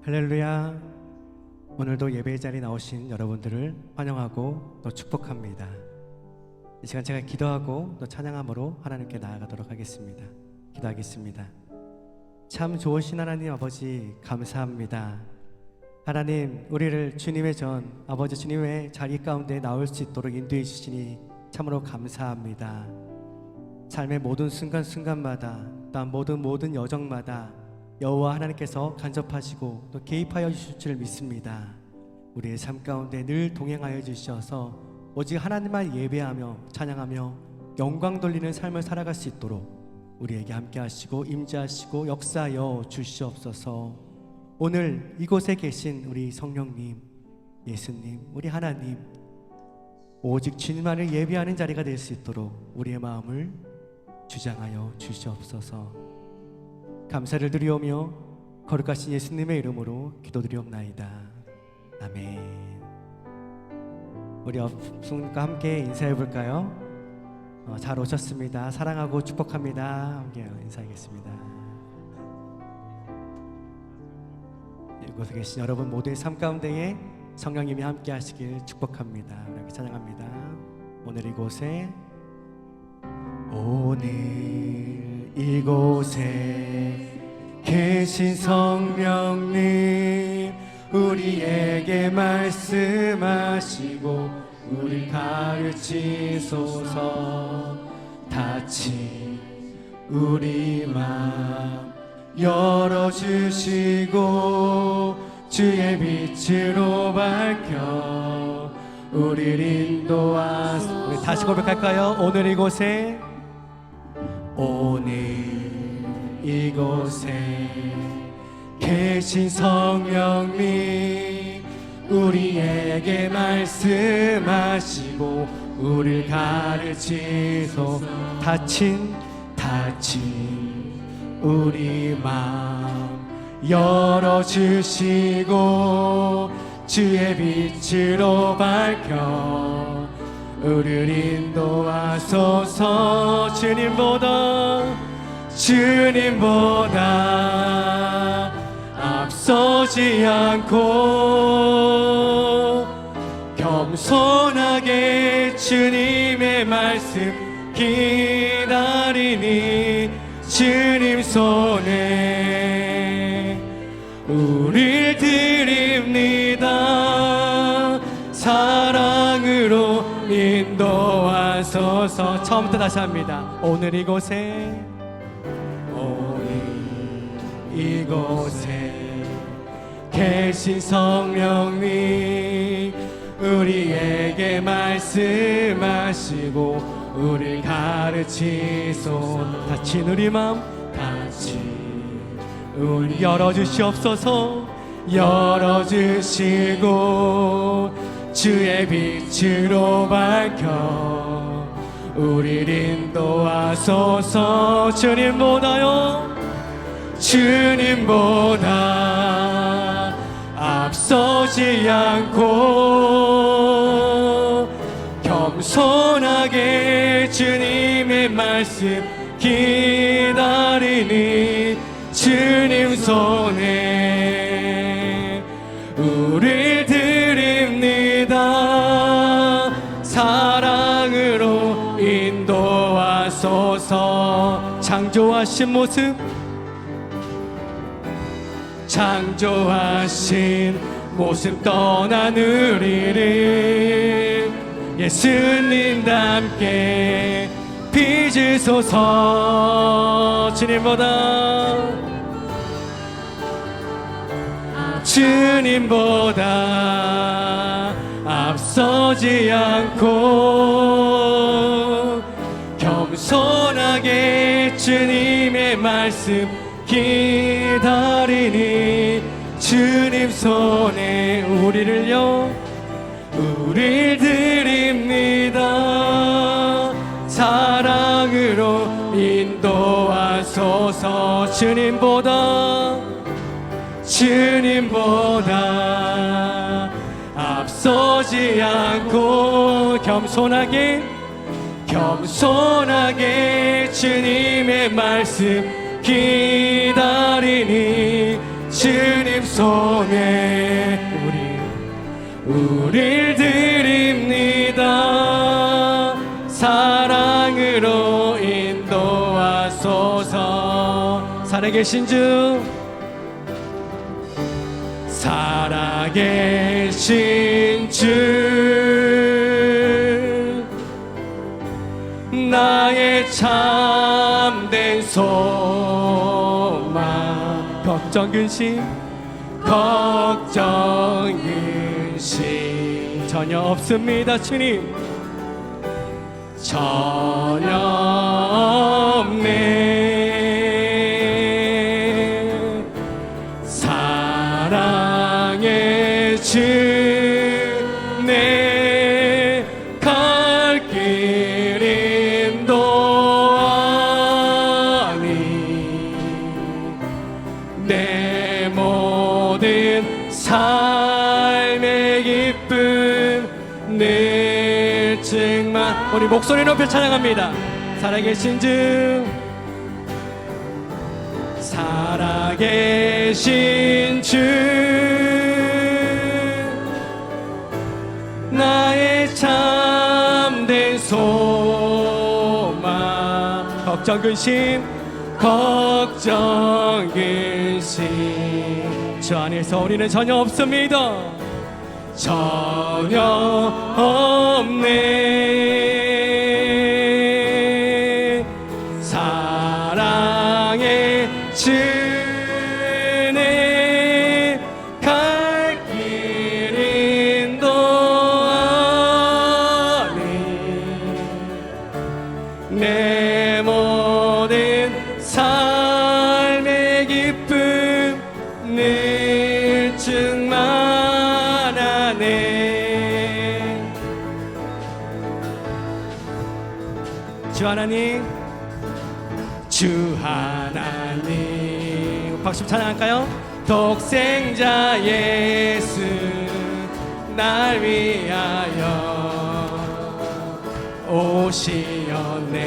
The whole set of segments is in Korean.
할렐루야. 오늘도 예배의 자리에 나오신 여러분들을 환영하고 또 축복합니다. 이 시간 제가 기도하고 또 찬양함으로 하나님께 나아가도록 하겠습니다. 기도하겠습니다. 참 좋으신 하나님 아버지 감사합니다. 하나님, 우리를 주님의 아버지 주님의 자리 가운데 나올 수 있도록 인도해 주시니 참으로 감사합니다. 삶의 모든 순간순간마다 또한 모든 여정마다 여호와 하나님께서 간섭하시고 또 개입하여 주실 줄 믿습니다. 우리의 삶 가운데 늘 동행하여 주셔서 오직 하나님만 예배하며 찬양하며 영광 돌리는 삶을 살아갈 수 있도록 우리에게 함께 하시고 임재하시고 역사하여 주시옵소서. 오늘 이곳에 계신 우리 성령님, 예수님, 우리 하나님, 오직 주님만을 예배하는 자리가 될 수 있도록 우리의 마음을 주장하여 주시옵소서. 감사를 드리오며 거룩하신 예수님의 이름으로 기도드리옵나이다. 아멘. 우리 옆분과 함께 인사해 볼까요? 잘 오셨습니다. 사랑하고 축복합니다. 함께 인사하겠습니다. 이곳에 계신 여러분 모두의 삶 가운데에 성령님이 함께 하시길 축복합니다. 우리 찬양합니다. 오늘 이곳에 계신 성령님, 우리에게 말씀하시고 우리 가르치소서. 닫힌 우리 마음 열어주시고 주의 빛으로 밝혀 우리를 인도하소서. 우리 다시 고백할까요? 오늘 이곳에 계신 성령님, 우리에게 말씀하시고 우리를 가르치소서. 닫힌 우리 마음 열어주시고 주의 빛으로 밝혀 우리를 인도하소서. 주님보다 앞서지 않고 겸손하게 주님의 말씀 기다리니 주님 손에 우릴 드립니다. 사랑으로 인도하소서. 처음부터 다시 합니다. 오늘 이곳에 계신 성령님, 우리에게 말씀하시고 우리를 가르치소서. 닫힌 우리 마음 우리 열어주시옵소서. 열어주시고 주의 빛으로 밝혀 우리를 인도하소서. 주님보다 앞서지 않고 겸손하게 주님의 말씀 기다리니 주님 손에 우릴 드립니다. 사랑으로 인도하소서. 창조하신 모습 떠난 우리를 예수님답게 빚으소서. 주님보다 앞서지 않고 겸손하게 주님의 말씀 기다리니 주님 손에 우리를 드립니다. 사랑으로 인도하소서. 주님보다 앞서지 않고 겸손하게 주님의 말씀 기다리니 주님 손에 우릴 드립니다. 사랑으로 인도하소서. 살아계신 주, 살아계신 주, 나의 참된 소망. 걱정 근심 전혀 없습니다. 주님, 전혀 없네. 사랑의 주, 내 갈 길 인도하니 내 모든 삶의 기쁨 늘 증만. 우리 목소리 높여 찬양합니다. 살아계신 주, 살아계신 주, 나의 참된 소망. 걱정 근심 주 안에서 우리는 전혀 없습니다. 전혀 없네. 사랑의 주, 내 갈 길 인도하니 내 모든 삶의 기쁨 늘 충만하네. 주 하나님, 주 하나님. 박수 찬양할까요? 독생자 예수 날 위하여 오시었네.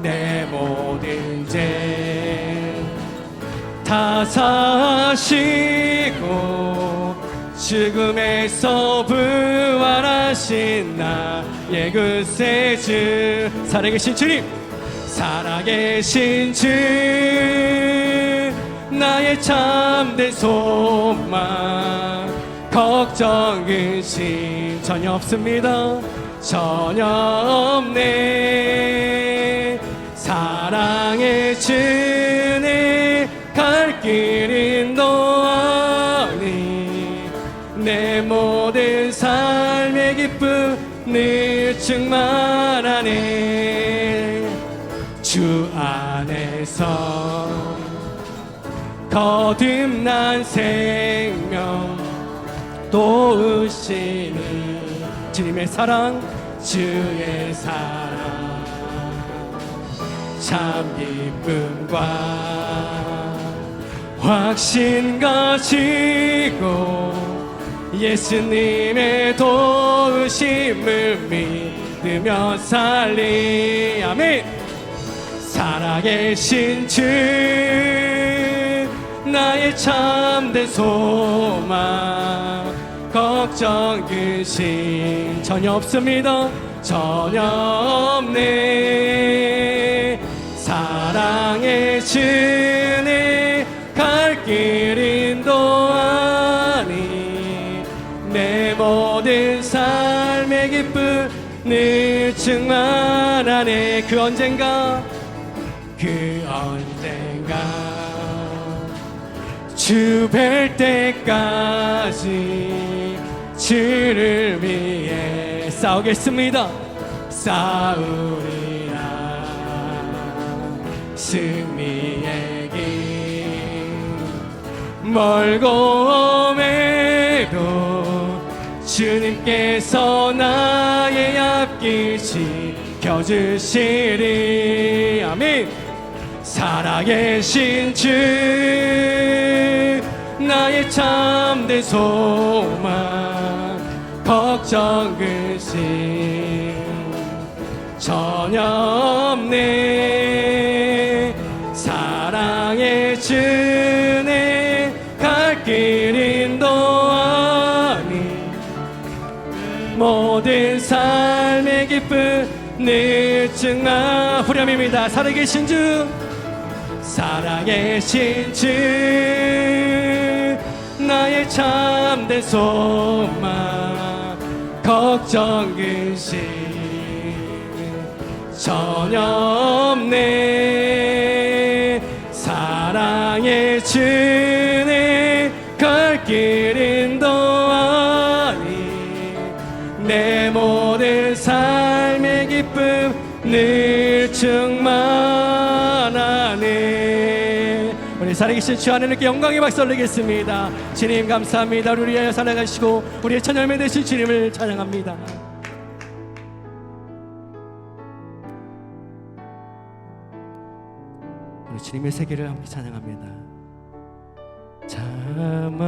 내 모든 죄 다 사시고 죽음에서 부활하신 나의 그새 주. 살아계신 주님, 살아계신 주, 나의 참된 소망. 걱정 근심 전혀 없습니다. 전혀 없네. 사랑의 주, 내 갈 길 인도하니 내 모든 삶의 기쁨 늘 충만하네. 주 안에서 거듭난 생명 도우시니 주님의 사랑, 주의 사랑 참 기쁨과 확신 가지고 예수님의 도우심을 믿으며 살리. 아멘. 살아계신 주, 나의 참된 소망. 걱정 근심 전혀 없습니다. 전혀 없네. 사랑의 주, 내 갈 길 인도하니 내 모든 삶의 기쁨 늘 충만하네. 그 언젠가 주 뵐 때까지 주를 위해 싸우겠습니다. 싸우리라. 승리의 길 멀고 험해도 주님께서 나의 앞길 지켜주시리. 아멘. 살아계신 주, 나의 참된 소망. 걱정 근심 전혀 없네. 사랑의 주, 내 모든 삶의 기쁨 늘 증마. 후렴입니다. 살아계신 주, 살아계신 주, 나의 참된 소망, 걱정 근심 전혀 없네. 사랑의 주는 갈 길 인도하니 내 모든 삶의 기쁨 늘 충만하네. 우리 살아계신 주 하나님께 영광의 박수 올리겠습니다. 주님 감사합니다. 우리 위하여 살아가시고 우리의 첫 열매 되신 주님을 찬양합니다. 우리 주님의 세계를 함께 찬양합니다. 참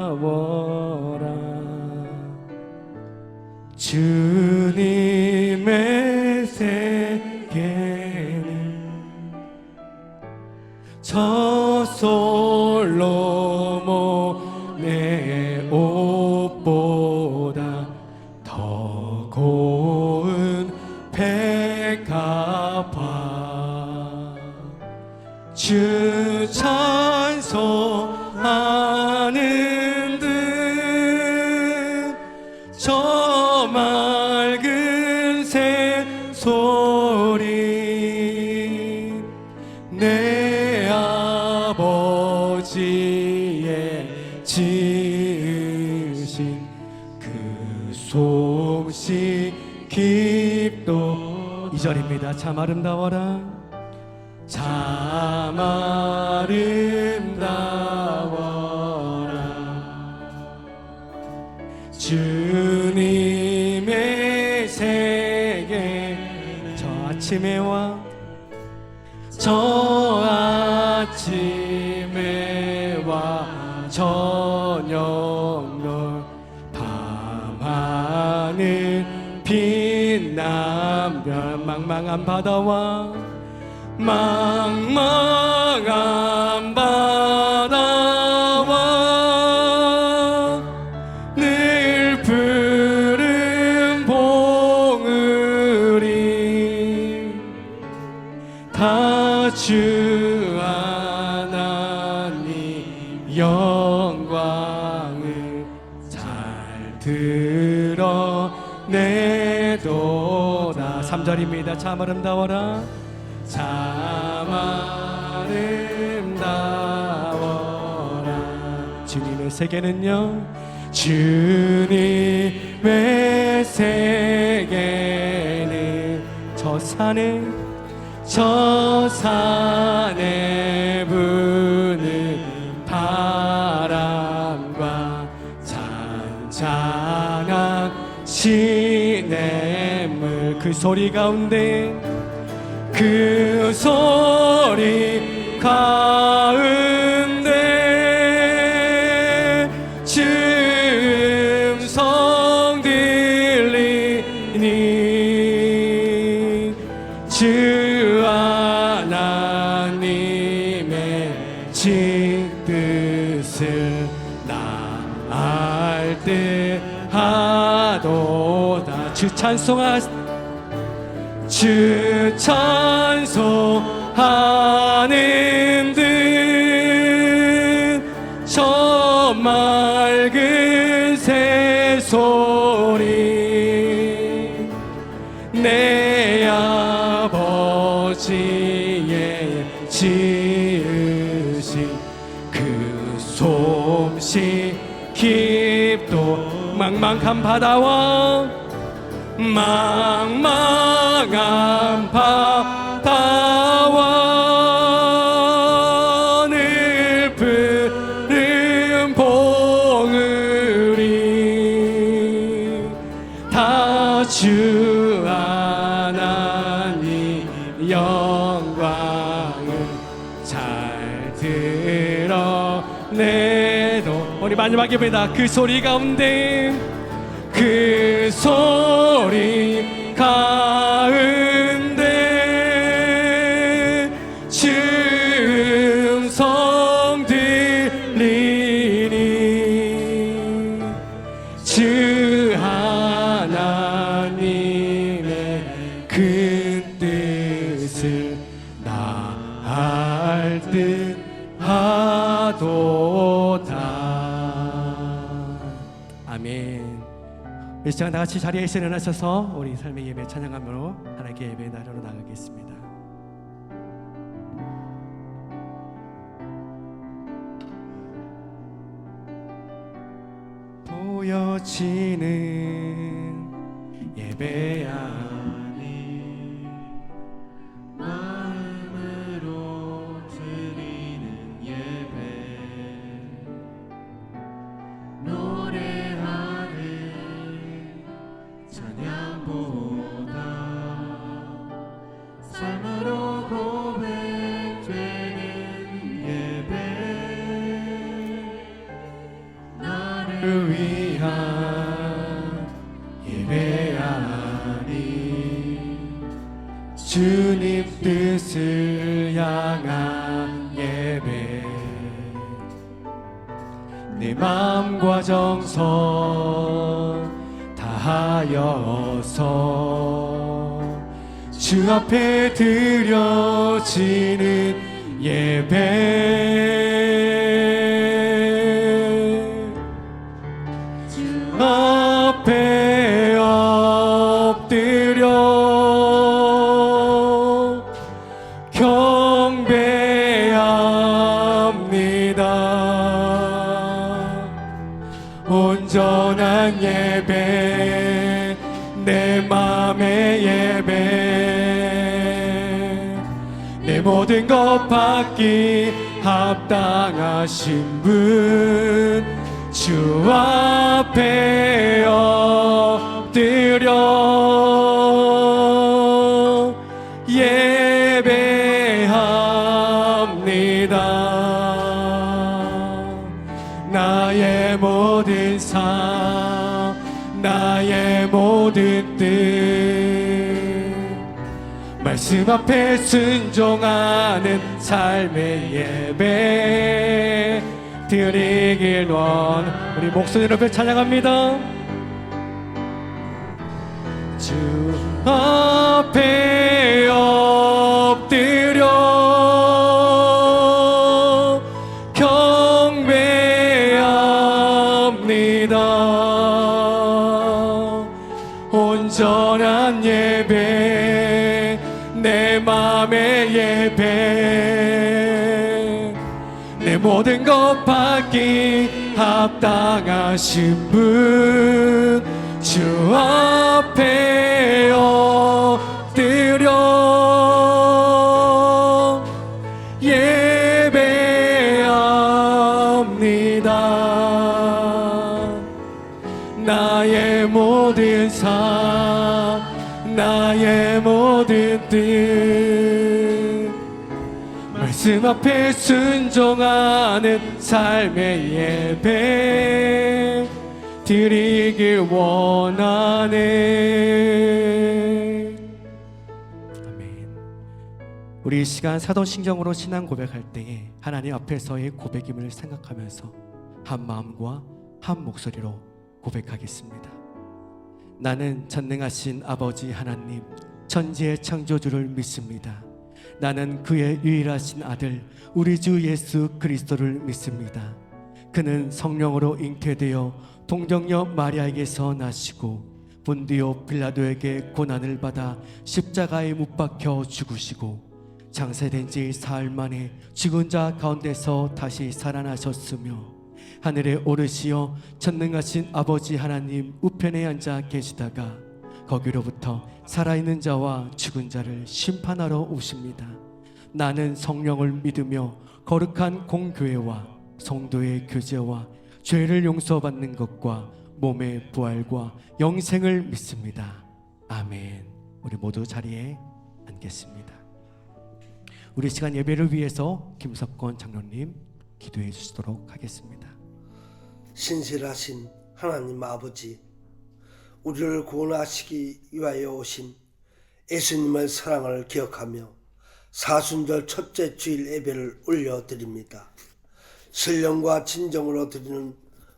아름다워라 주님의 세계는 저 솔로몬의 옷보다 더 고운 백합화 주 찬송하는 듯 저 맑은 새소리 내 아버지의 지으신 그 솜씨 깊도 2절입니다. 참 아름다워라 참 아름다워라 주님의 세계 저 아침에 와 저 아침에 와 저녁 널 밤하늘 빛난 별 망망한 바다와 망망한 바다와 늘 푸른 봉우리 다 주 하나님 영광을 잘 드러내도다. 3절입니다. 참 아름다워라 참 아름다워라 주님의 세계는요 주님의 세계는 저 산에 부는 바람과 잔잔한 시냇물 그 소리 가운데 주음성 들리니 주 하나님의 진뜻을 나알 때 하도다 주 찬송하는 듯 저 맑은 새소리 내 아버지의 지으신 그 솜씨 깊도 망망한 바다와 망망한 바다와 늘 푸른 봉우리 다 주 하나님 영광을 잘 드러내도 우리 마지막입니다. 그 소리 가운데 그 소리 가운데 주음성 들리니 주 큰 뜻을 다할 듯 하도다. 아멘. 이 시간 다 같이 자리에서 일어나셔서 우리 삶의 예배 찬양함으로 하나님께 예배 나누러 나가겠습니다. 보여지는 예배 안에 마음으로 드리는 예배 노래하는 찬양보다 삶으로 고백되는 예배 나를 위한 예배하니 주님 뜻을 향한 예배 내 마음과 정성 다하여서 주 앞에 드려지는 예배 앞에 엎드려 경배합니다. 온전한 예배 내 맘의 예배 내 모든 것 받기 합당하신 분 주 앞에 엎드려 예배합니다. 나의 모든 삶 나의 모든 뜻 말씀 앞에 순종하는 삶의 예배 드리길 원. 우리 목소리 높여 찬양합니다. 주 앞에 엎드려 경배합니다. 온전한 예배 내 맘의 예배 내 모든 것 받기 합당하신 분 주 앞에 엎드려 예배합니다. 나의 모든 삶 나의 모든 뜻 말씀 앞에 순종하는 삶의 예배 드리길 원하네. 아멘. 우리 이 시간 사도신경으로 신앙 고백할 때에 하나님 앞에서의 고백임을 생각하면서 한 마음과 한 목소리로 고백하겠습니다. 나는 전능하신 아버지 하나님 천지의 창조주를 믿습니다. 나는 그의 유일하신 아들 우리 주 예수 그리스도를 믿습니다. 그는 성령으로 잉태되어 동정녀 마리아에게서 나시고 본디오 빌라도에게 고난을 받아 십자가에 못 박혀 죽으시고 장사된 지 사흘 만에 죽은 자 가운데서 다시 살아나셨으며 하늘에 오르시어 전능하신 아버지 하나님 우편에 앉아 계시다가 거기로부터 살아있는 자와 죽은 자를 심판하러 오십니다. 나는 성령을 믿으며 거룩한 공교회와 성도의 교제와 죄를 용서받는 것과 몸의 부활과 영생을 믿습니다. 아멘. 우리 모두 자리에 앉겠습니다. 우리 시간 예배를 위해서 김석권 장로님 기도해 주시도록 하겠습니다. 신실하신 하나님 아버지, 우리를 구원하시기 위하여 오신 예수님의 사랑을 기억하며 사순절 첫째 주일 예배를 올려드립니다. 신령과 진정으로 드리는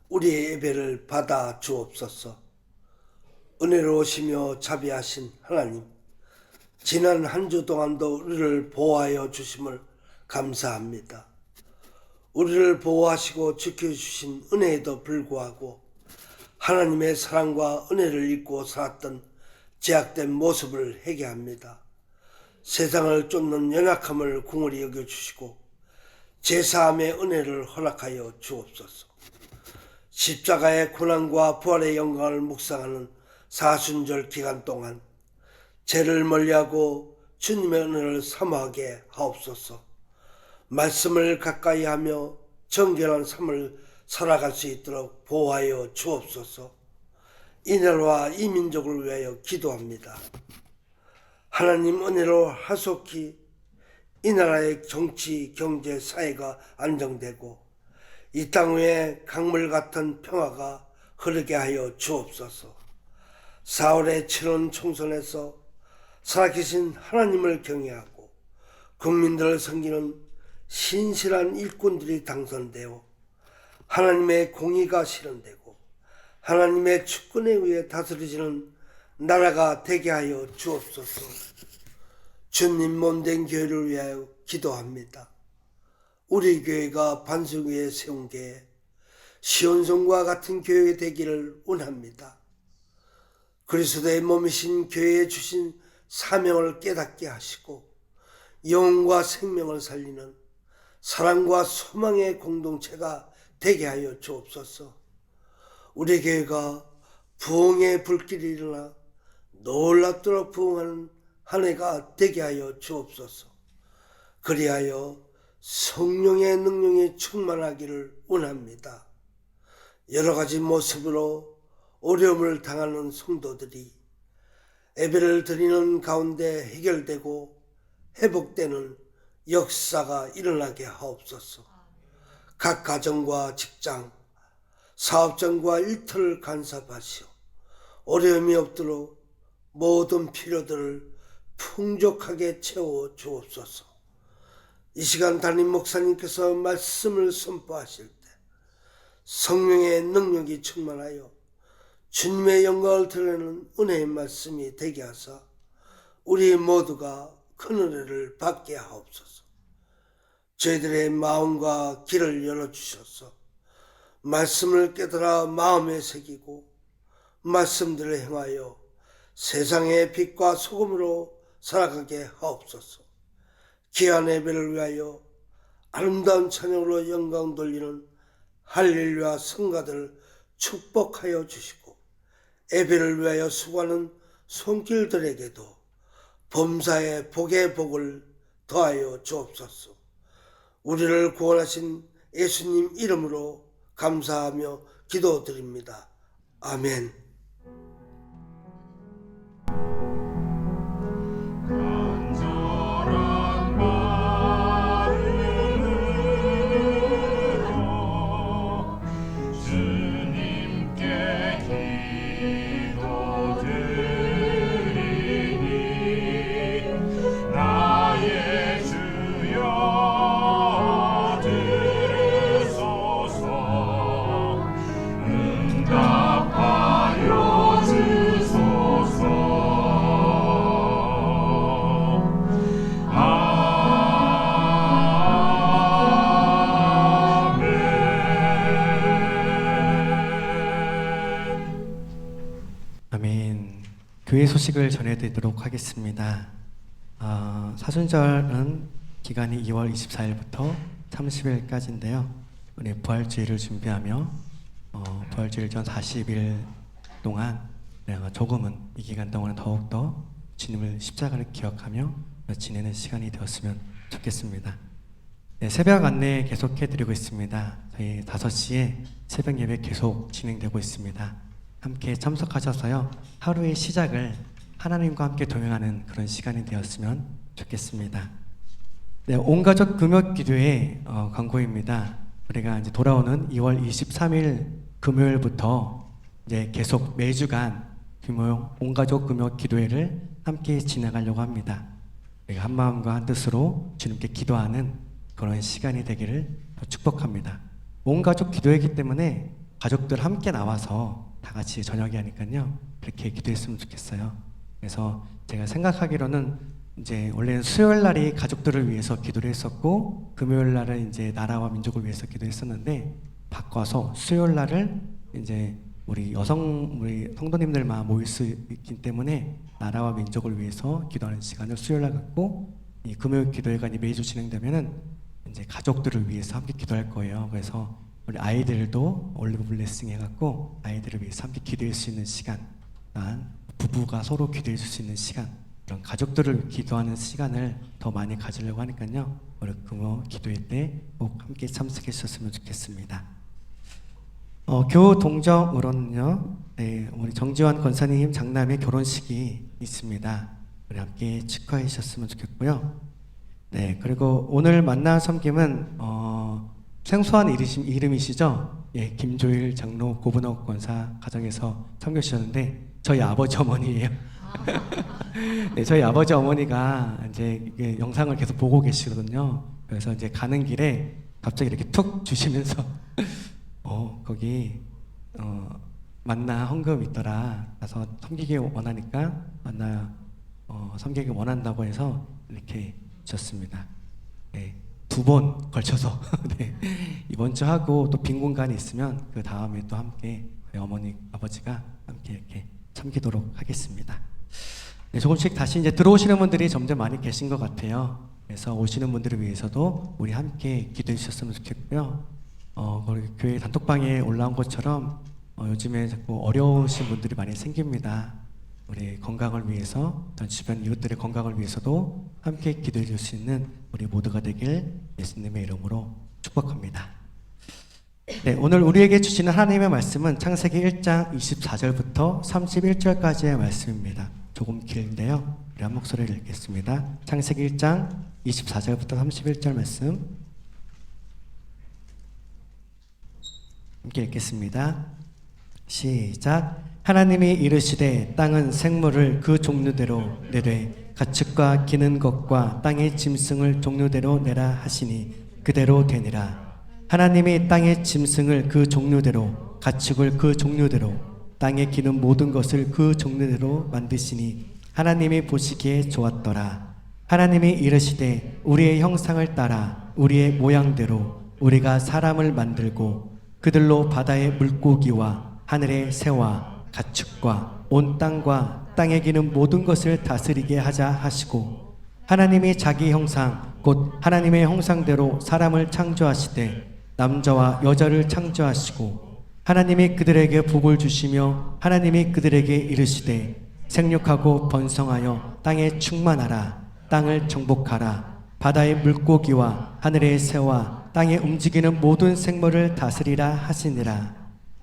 우리의 예배를 받아 주옵소서. 은혜로우시며 자비하신 하나님, 지난 한 주 동안도 우리를 보호하여 주심을 감사합니다. 우리를 보호하시고 지켜주신 은혜에도 불구하고 하나님의 사랑과 은혜를 잊고 살았던 제약된 모습을 회개합니다. 세상을 쫓는 연약함을 궁홀히 여겨주시고 제사함의 은혜를 허락하여 주옵소서. 십자가의 고난과 부활의 영광을 묵상하는 사순절 기간 동안 죄를 멀리하고 주님의 은혜를 사모하게 하옵소서. 말씀을 가까이 하며 정결한 삶을 살아갈 수 있도록 보호하여 주옵소서. 이 나라와 이 민족을 위하여 기도합니다. 하나님 은혜로 하속히 이 나라의 정치, 경제, 사회가 안정되고 이 땅 위에 강물 같은 평화가 흐르게 하여 주옵소서. 4월의 치른 총선에서 살아계신 하나님을 경외하고 국민들을 섬기는 신실한 일꾼들이 당선되어 하나님의 공의가 실현되고 하나님의 주권에 의해 다스려지는 나라가 되게 하여 주옵소서. 주님 몸된 교회를 위하여 기도합니다. 우리 교회가 반석 위에 세운 게 시온성과 같은 교회 되기를 원합니다. 그리스도의 몸이신 교회에 주신 사명을 깨닫게 하시고 영혼과 생명을 살리는 사랑과 소망의 공동체가 되게 하여 주옵소서. 우리 교회가 부흥의 불길이 일어나 놀랍도록 부흥하는 한 해가 되게 하여 주옵소서. 그리하여 성령의 능력이 충만하기를 원합니다. 여러 가지 모습으로 어려움을 당하는 성도들이 예배를 드리는 가운데 해결되고 회복되는 역사가 일어나게 하옵소서. 각 가정과 직장, 사업장과 일터를 간섭하시오. 어려움이 없도록 모든 필요들을 풍족하게 채워 주옵소서. 이 시간 담임 목사님께서 말씀을 선포하실 때 성령의 능력이 충만하여 주님의 영광을 드러내는 은혜의 말씀이 되게 하사 우리 모두가 큰 은혜를 받게 하옵소서. 저희들의 마음과 길을 열어주셔서 말씀을 깨달아 마음에 새기고 말씀들을 행하여 세상의 빛과 소금으로 살아가게 하옵소서. 귀한 예배를 위하여 아름다운 찬양으로 영광 돌리는 할렐루야 성가들 축복하여 주시고 예배를 위하여 수고하는 손길들에게도 범사의 복의 복을 더하여 주옵소서. 우리를 구원하신 예수님 이름으로 감사하며 기도드립니다. 아멘. 간절한 마음으로 주님께 기도드리니 나의 주여 들으소서. 응답하여 주소서. 아멘. 교회 소식을 전해드리도록 하겠습니다. 사순절은 기간이 2월 24일부터 30일까지인데요. 우리 부활주의를 준비하며 부활주일 전 40일 동안 조금은 이 기간 동안 더욱더 주님을 십자가를 기억하며 지내는 시간이 되었으면 좋겠습니다. 네, 새벽 안내 계속해드리고 있습니다. 저희 5시에 새벽 예배 계속 진행되고 있습니다. 함께 참석하셔서요, 하루의 시작을 하나님과 함께 동행하는 그런 시간이 되었으면 좋겠습니다. 네, 온가족 금요기도회 광고입니다. 우리가 이제 돌아오는 2월 23일 금요일부터 이제 계속 매주간 온가족 금요기도회를 함께 진행하려고 합니다. 우리가 한 마음과 한 뜻으로 주님께 기도하는 그런 시간이 되기를 축복합니다. 온가족 기도회이기 때문에 가족들 함께 나와서 다 같이 저녁에 하니까요, 그렇게 기도했으면 좋겠어요. 그래서 제가 생각하기로는 이제 원래는 수요일 날이 가족들을 위해서 기도를 했었고 금요일 날은 이제 나라와 민족을 위해서 기도했었는데 바꿔서 수요일 날을 이제 우리 성도님들만 모일 수 있기 때문에 나라와 민족을 위해서 기도하는 시간을 수요일 날 갖고 이 금요일 기도회관이 매주 진행되면은 이제 가족들을 위해서 함께 기도할 거예요. 그래서 우리 아이들도 올리브 블레싱 해갖고 아이들을 위해서 함께 기도할 수 있는 시간, 부부가 서로 기도해 줄 수 있는 시간, 그런 가족들을 기도하는 시간을 더 많이 가지려고 하니까요. 우리 금요 기도회 때 꼭 함께 참석해 주셨으면 좋겠습니다. 교우 동정으로는요, 네, 우리 정지환 권사님 장남의 결혼식이 있습니다. 우리 함께 축하해 주셨으면 좋겠고요. 네, 그리고 오늘 만난 섬김은 생소한 이름이시죠? 예, 김조일 장로 고분업 권사 가정에서 섬겨주셨는데 저희 아버지 어머니예요. 네, 저희 아버지 어머니가 이제 이게 영상을 계속 보고 계시거든요. 그래서 이제 가는 길에 갑자기 이렇게 툭 주시면서 거기 만나 헌금 있더라. 가서 섬기기 원하니까 섬기기 원한다고 해서 이렇게 주셨습니다. 네, 2번 걸쳐서 네, 이번 주 하고 또 빈 공간이 있으면 그 다음에 또 함께 어머니 아버지가 함께 이렇게 섬기도록 하겠습니다. 네, 조금씩 다시 이제 들어오시는 분들이 점점 많이 계신 것 같아요. 그래서 오시는 분들을 위해서도 우리 함께 기도해 주셨으면 좋겠고요. 거기 교회 단톡방에 올라온 것처럼 요즘에 자꾸 어려우신 분들이 많이 생깁니다. 우리 건강을 위해서, 전 주변 이웃들의 건강을 위해서도 함께 기도해 줄 수 있는 우리 모두가 되길 예수님의 이름으로 축복합니다. 네, 오늘 우리에게 주시는 하나님의 말씀은 창세기 1장 24절부터 31절까지의 말씀입니다. 조금 긴데요. 우리 한 목소리를 읽겠습니다. 창세기 1장 24절부터 31절 말씀 함께 읽겠습니다. 시작. 하나님이 이르시되 땅은 생물을 그 종류대로 내되 가축과 기는 것과 땅의 짐승을 종류대로 내라 하시니 그대로 되니라. 하나님이 땅의 짐승을 그 종류대로 가축을 그 종류대로 땅에 기는 모든 것을 그 종류대로 만드시니 하나님이 보시기에 좋았더라. 하나님이 이르시되 우리의 형상을 따라 우리의 모양대로 우리가 사람을 만들고 그들로 바다의 물고기와 하늘의 새와 가축과 온 땅과 땅에 기는 모든 것을 다스리게 하자 하시고 하나님이 자기 형상 곧 하나님의 형상대로 사람을 창조하시되 남자와 여자를 창조하시고 하나님이 그들에게 복을 주시며 하나님이 그들에게 이르시되 생육하고 번성하여 땅에 충만하라. 땅을 정복하라. 바다의 물고기와 하늘의 새와 땅에 움직이는 모든 생물을 다스리라 하시니라.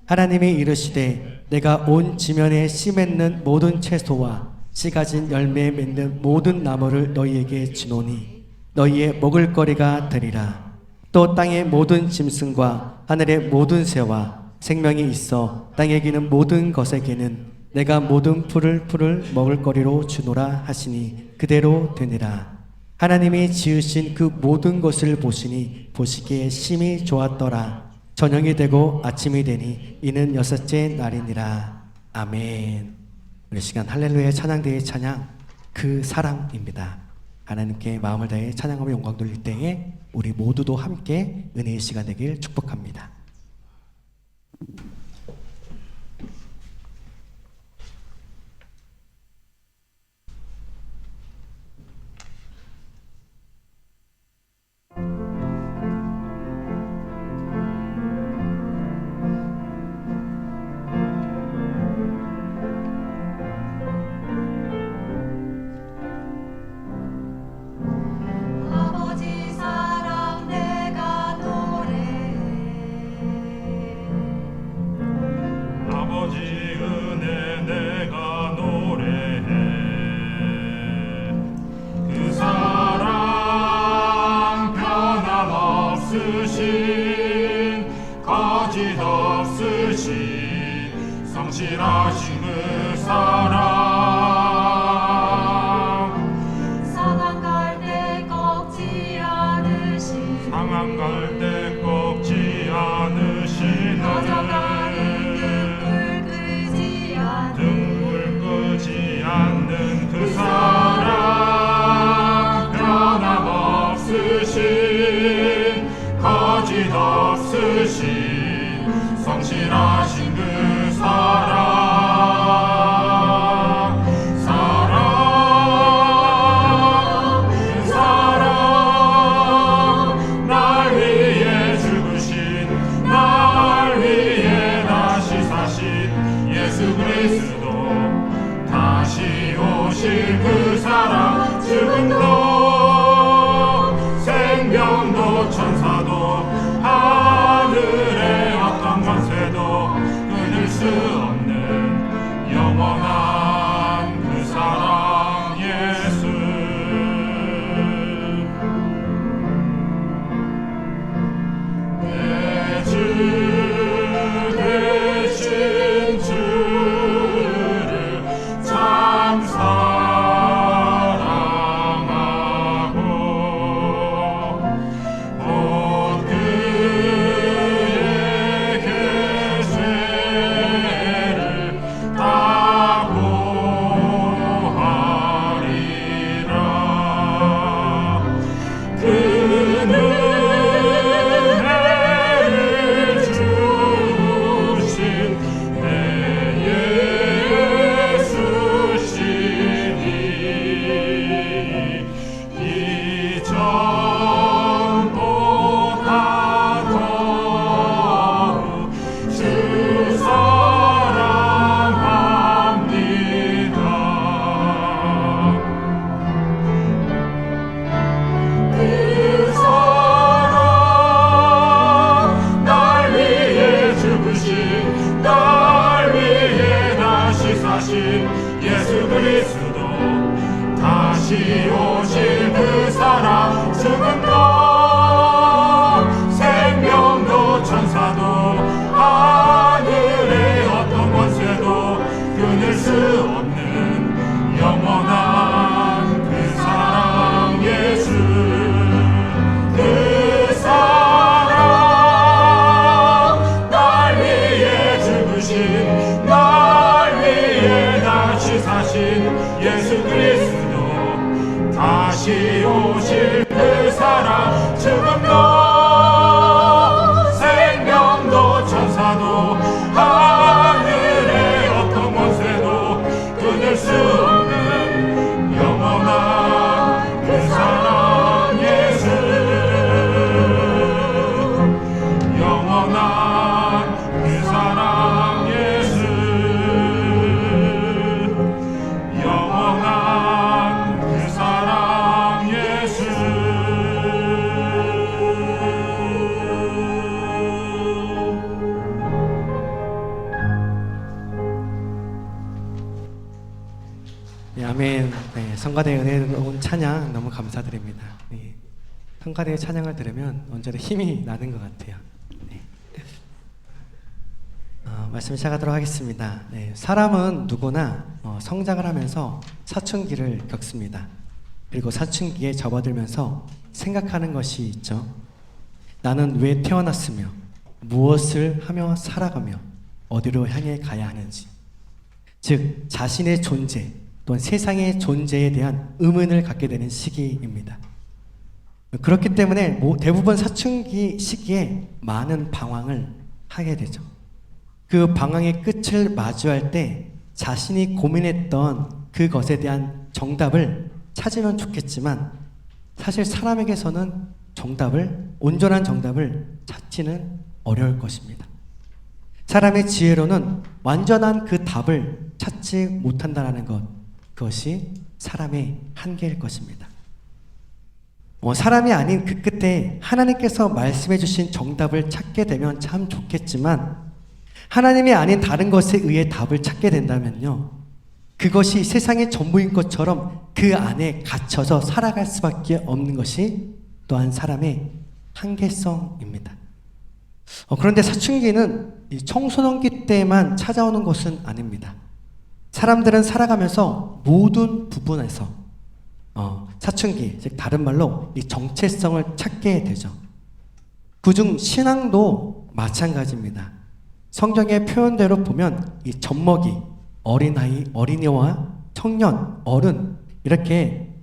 하나님이 이르시되 내가 온 지면에 씨 맺는 모든 채소와 씨 가진 열매 맺는 모든 나무를 너희에게 주노니 너희의 먹을거리가 되리라. 또 땅의 모든 짐승과 하늘의 모든 새와 생명이 있어 땅에 기는 모든 것에게는 내가 모든 풀을 먹을거리로 주노라 하시니 그대로 되니라. 하나님이 지으신 그 모든 것을 보시니 보시기에 심히 좋았더라. 저녁이 되고 아침이 되니 이는 6째 날이니라. 아멘. 우리 시간 할렐루야 찬양대의 찬양 그 사랑입니다. 하나님께 마음을 다해 찬양하며 영광 돌릴 때에 우리 모두도 함께 은혜의 시간 되길 축복합니다. 아버지 사랑 내가 노래해 아버지 은혜 내가 노래해 그 사랑 변함없으신 거짓없으신 성실하신 그 사랑 상한 갈때 꺾지 않으신 상한 갈때 꺾지 않으시는 꺼져가는 등불 끄지 않는 등불 끄지 않는 않으신 성실하신 그 사랑 날 위해 죽으신 날 위해 다시 사신 예수 그리스도 다시 오실 그 사랑 죽음도 생명도 천사도 하늘의 어떤 권세도 끊을 수 없는 영원한 그 사랑 예수 내 주 되신 주를 참 사랑하고 곧 그의 계세를 다 고하리라 그는 은혜를 주신 내 예수시니 이전보다 더욱 주 사랑합니다 그 사랑 날 위해 죽으신 날 위해 다시 사신 예수 그리스도 다시 오실 그 사랑 죽음도 생명도 천사도 하늘의 어떤 권세도 끊을 수 없는 영원한 그 사랑 예수 그 사랑 날 위해 죽으신 날 위해 다시 사신 예수 그리스도 다시 오실 그 사랑 죽음도 생명도 천사도 하늘의 어떤 권세도 끊을 수 없는 영원한 그 사랑 예수 영원한 그 사랑 예수 영원한 그 사랑 예수 네, 아멘. 네, 성가대의 은혜로운 찬양 너무 감사드립니다. 네, 성가대의 찬양을 들으면 언제나 힘이 나는 것 같아요. 네. 말씀 시작하도록 하겠습니다. 네, 사람은 누구나 성장을 하면서 사춘기를 겪습니다. 그리고 사춘기에 접어들면서 생각하는 것이 있죠. 나는 왜 태어났으며 무엇을 하며 살아가며 어디로 향해 가야 하는지, 즉 자신의 존재 또한 세상의 존재에 대한 의문을 갖게 되는 시기입니다. 그렇기 때문에 대부분 사춘기 시기에 많은 방황을 하게 되죠. 그 방황의 끝을 마주할 때 자신이 고민했던 그것에 대한 정답을 찾으면 좋겠지만 사실 사람에게서는 온전한 정답을 찾지는 어려울 것입니다. 사람의 지혜로는 완전한 그 답을 찾지 못한다는 그것이 사람의 한계일 것입니다. 사람이 아닌 그 끝에 하나님께서 말씀해 주신 정답을 찾게 되면 참 좋겠지만 하나님이 아닌 다른 것에 의해 답을 찾게 된다면요, 그것이 세상의 전부인 것처럼 그 안에 갇혀서 살아갈 수밖에 없는 것이 또한 사람의 한계성입니다. 그런데 사춘기는 이 청소년기 때만 찾아오는 것은 아닙니다. 사람들은 살아가면서 모든 부분에서 사춘기, 즉 다른 말로 이 정체성을 찾게 되죠. 그중 신앙도 마찬가지입니다. 성경의 표현대로 보면 이 젖먹이, 어린아이, 어린이와 청년, 어른 이렇게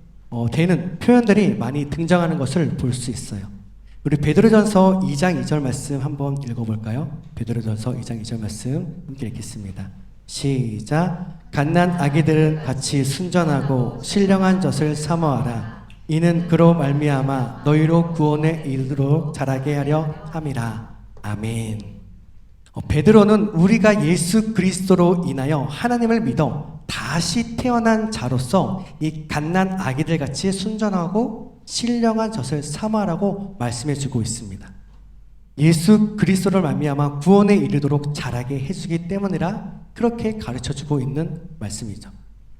되는 표현들이 많이 등장하는 것을 볼 수 있어요. 우리 베드로전서 2장 2절 말씀 한번 읽어볼까요? 베드로전서 2장 2절 말씀 함께 읽겠습니다. 시작. 갓난 아기들은 같이 순전하고 신령한 젖을 사모하라. 이는 그로 말미암아 너희로 구원에 이르도록 자라게 하려 함이라. 아멘. 베드로는 우리가 예수 그리스도로 인하여 하나님을 믿어 다시 태어난 자로서 이 갓난 아기들 같이 순전하고 신령한 젖을 사모하라고 말씀해주고 있습니다. 예수 그리스도를 말미암아 구원에 이르도록 자라게 해주기 때문이라 그렇게 가르쳐주고 있는 말씀이죠.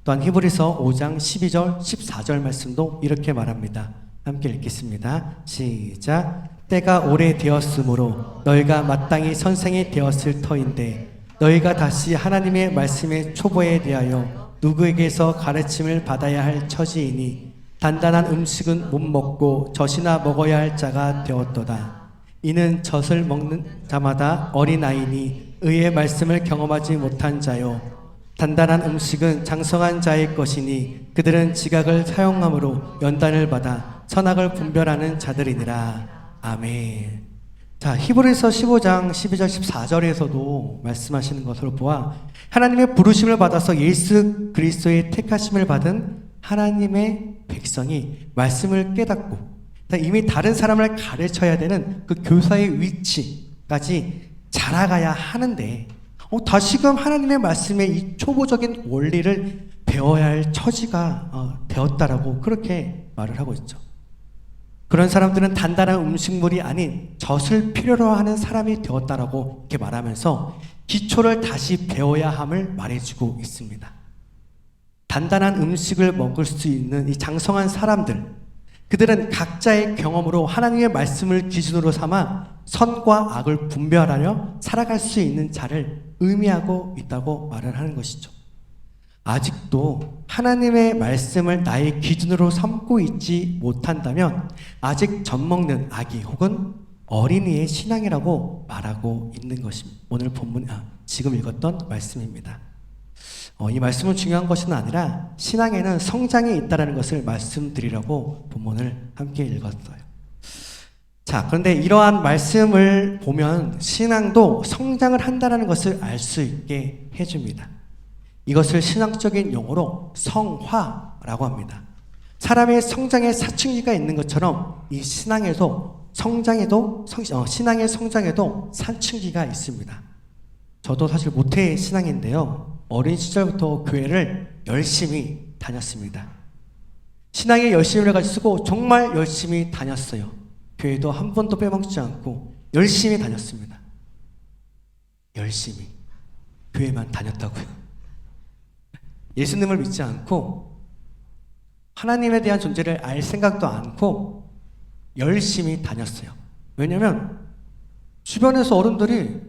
또한 히브리서 5장 12절 14절 말씀도 이렇게 말합니다. 함께 읽겠습니다. 시작. 때가 오래되었으므로 너희가 마땅히 선생이 되었을 터인데 너희가 다시 하나님의 말씀의 초보에 대하여 누구에게서 가르침을 받아야 할 처지이니 단단한 음식은 못 먹고 젖이나 먹어야 할 자가 되었도다. 이는 젖을 먹는 자마다 어린아이니 의의 말씀을 경험하지 못한 자요 단단한 음식은 장성한 자의 것이니 그들은 지각을 사용함으로 연단을 받아 선악을 분별하는 자들이니라. 아멘. 자, 히브리서 15장 12절 14절에서도 말씀하시는 것으로 보아 하나님의 부르심을 받아서 예수 그리스도의 택하심을 받은 하나님의 백성이 말씀을 깨닫고 이미 다른 사람을 가르쳐야 되는 그 교사의 위치까지 자라가야 하는데 다시금 하나님의 말씀의 이 초보적인 원리를 배워야 할 처지가 되었다라고 그렇게 말을 하고 있죠. 그런 사람들은 단단한 음식물이 아닌 젖을 필요로 하는 사람이 되었다라고 이렇게 말하면서 기초를 다시 배워야 함을 말해주고 있습니다. 단단한 음식을 먹을 수 있는 이 장성한 사람들, 그들은 각자의 경험으로 하나님의 말씀을 기준으로 삼아 선과 악을 분별하려 살아갈 수 있는 자를 의미하고 있다고 말을 하는 것이죠. 아직도 하나님의 말씀을 나의 기준으로 삼고 있지 못한다면 아직 젖먹는 아기 혹은 어린이의 신앙이라고 말하고 있는 것입니다. 오늘 본문 지금 읽었던 말씀입니다. 이 말씀은 중요한 것은 아니라 신앙에는 성장이 있다는 것을 말씀드리려고 본문을 함께 읽었어요. 자, 그런데 이러한 말씀을 보면 신앙도 성장을 한다는 것을 알 수 있게 해줍니다. 이것을 신앙적인 용어로 성화라고 합니다. 사람의 성장에 사춘기가 있는 것처럼 이 신앙에도 신앙의 성장에도 사춘기가 있습니다. 저도 사실 모태 신앙인데요. 어린 시절부터 교회를 열심히 다녔습니다. 신앙에 열심을 가지고 정말 열심히 다녔어요. 교회도 한 번도 빼먹지 않고 열심히 다녔습니다. 열심히 교회만 다녔다고요. 예수님을 믿지 않고 하나님에 대한 존재를 알 생각도 않고 열심히 다녔어요. 왜냐면 주변에서 어른들이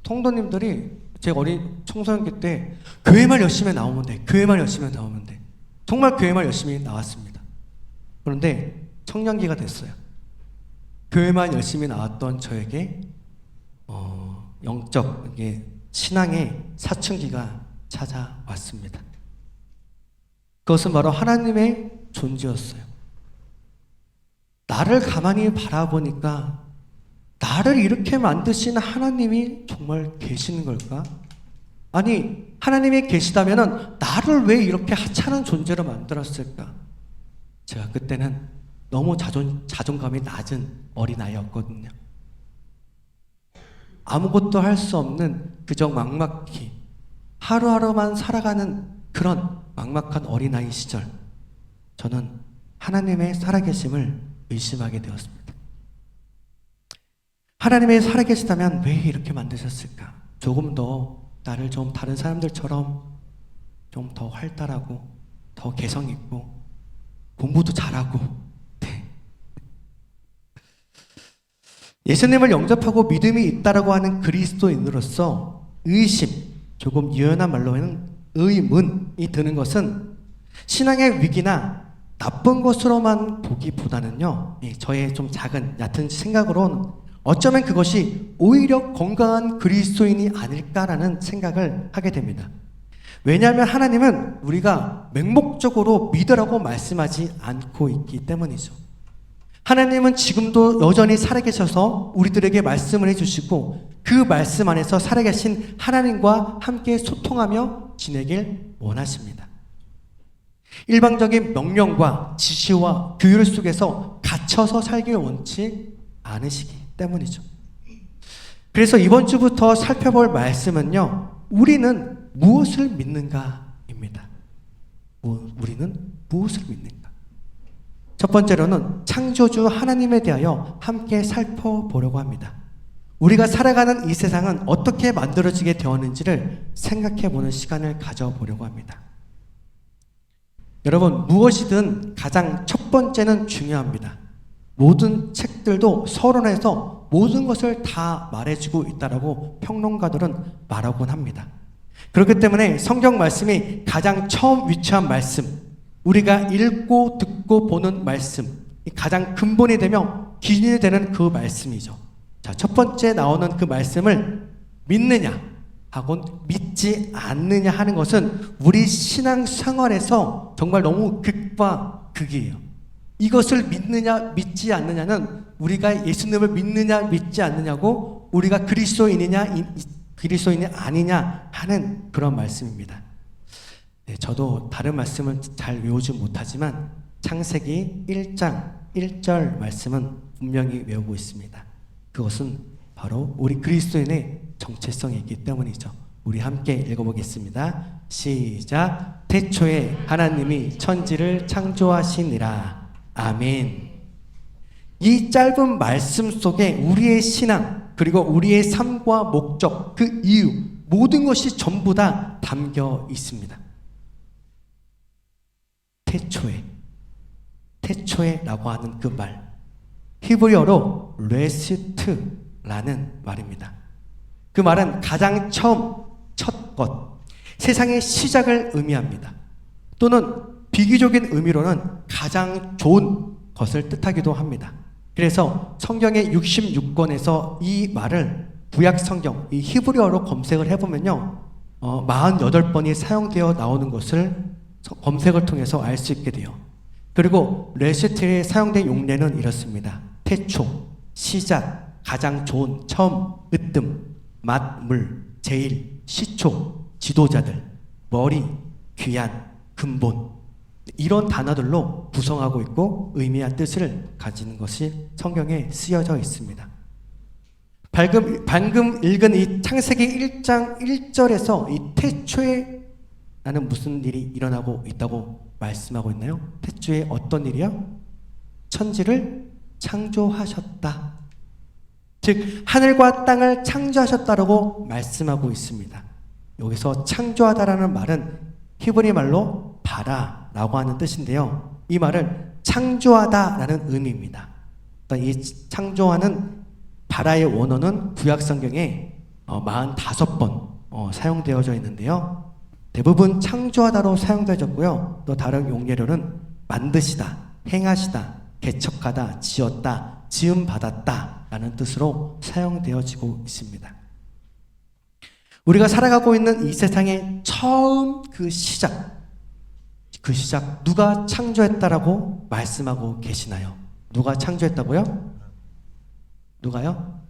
통도님들이 제 어린 청소년기 때 교회만 열심히 나오면 돼. 교회만 열심히 나오면 돼. 정말 교회만 열심히 나왔습니다. 그런데 청년기가 됐어요. 교회만 열심히 나왔던 저에게 영적 신앙의 사춘기가 찾아왔습니다. 그것은 바로 하나님의 존재였어요. 나를 가만히 바라보니까 나를 이렇게 만드신 하나님이 정말 계시는 걸까? 아니, 하나님이 계시다면 나를 왜 이렇게 하찮은 존재로 만들었을까? 제가 그때는 너무 자존감이 낮은 어린아이였거든요. 아무것도 할 수 없는 그저 막막히 하루하루만 살아가는 그런 막막한 어린아이 시절, 저는 하나님의 살아계심을 의심하게 되었습니다. 하나님의 살아계시다면 왜 이렇게 만드셨을까? 조금 더 나를 좀 다른 사람들처럼 좀 더 활달하고 더 개성있고 공부도 잘하고 예수님을 영접하고 믿음이 있다라고 하는 그리스도인으로서 의심, 조금 유연한 말로는 의문이 드는 것은 신앙의 위기나 나쁜 것으로만 보기보다는요, 저의 좀 작은 얕은 생각으로는 어쩌면 그것이 오히려 건강한 그리스도인이 아닐까라는 생각을 하게 됩니다. 왜냐하면 하나님은 우리가 맹목적으로 믿으라고 말씀하지 않고 있기 때문이죠. 하나님은 지금도 여전히 살아계셔서 우리들에게 말씀을 해주시고 그 말씀 안에서 살아계신 하나님과 함께 소통하며 지내길 원하십니다. 일방적인 명령과 지시와 규율 속에서 갇혀서 살길 원치 않으시기 때문이죠. 그래서 이번 주부터 살펴볼 말씀은요, 우리는 무엇을 믿는가입니다. 우리는 무엇을 믿는가? 첫 번째로는 창조주 하나님에 대하여 함께 살펴보려고 합니다. 우리가 살아가는 이 세상은 어떻게 만들어지게 되었는지를 생각해보는 시간을 가져보려고 합니다. 여러분, 무엇이든 가장 첫 번째는 중요합니다. 모든 책들도 서론에서 모든 것을 다 말해주고 있다라고 평론가들은 말하곤 합니다. 그렇기 때문에 성경 말씀이 가장 처음 위치한 말씀, 우리가 읽고 듣고 보는 말씀, 가장 근본이 되며 기준이 되는 그 말씀이죠. 자, 첫 번째 나오는 그 말씀을 믿느냐 하곤 믿지 않느냐 하는 것은 우리 신앙 생활에서 정말 너무 극과 극이에요. 이것을 믿느냐 믿지 않느냐는 우리가 예수님을 믿느냐 믿지 않느냐고 우리가 그리스도인이냐 그리스도인이 아니냐 하는 그런 말씀입니다. 네, 저도 다른 말씀을 잘 외우지 못하지만 창세기 1장 1절 말씀은 분명히 외우고 있습니다. 그것은 바로 우리 그리스도인의 정체성이기 때문이죠. 우리 함께 읽어보겠습니다. 시작. 태초에 하나님이 천지를 창조하시니라. 아멘. 이 짧은 말씀 속에 우리의 신앙 그리고 우리의 삶과 목적, 그 이유 모든 것이 전부 다 담겨 있습니다. 태초에라고 하는 그 말, 히브리어로 레시트라는 말입니다. 그 말은 가장 처음, 첫 것, 세상의 시작을 의미합니다. 또는 비교적인 의미로는 가장 좋은 것을 뜻하기도 합니다. 그래서 성경의 66권에서 이 말을 구약 성경, 이 히브리어로 검색을 해보면요, 48번이 사용되어 나오는 것을 검색을 통해서 알 수 있게 돼요. 그리고 레시트에 사용된 용례는 이렇습니다. 태초, 시작, 가장 좋은, 처음, 으뜸, 맛, 물, 제일, 시초, 지도자들, 머리, 귀한, 근본, 이런 단어들로 구성하고 있고 의미와 뜻을 가지는 것이 성경에 쓰여져 있습니다. 방금 읽은 이 창세기 1장 1절에서 이 태초에 나는 무슨 일이 일어나고 있다고 말씀하고 있나요? 태초에 어떤 일이요? 천지를 창조하셨다. 즉 하늘과 땅을 창조하셨다라고 말씀하고 있습니다. 여기서 창조하다라는 말은 히브리 말로 바라라고 하는 뜻인데요. 이 말은 창조하다라는 의미입니다. 이 창조하는 바라의 원어는 구약 성경에 45번 사용되어져 있는데요. 대부분 창조하다로 사용되어졌고요. 또 다른 용례로는 만드시다, 행하시다, 개척하다, 지었다, 지음받았다 라는 뜻으로 사용되어지고 있습니다. 우리가 살아가고 있는 이 세상의 처음 그 시작 누가 창조했다라고 말씀하고 계시나요? 누가 창조했다고요? 누가요?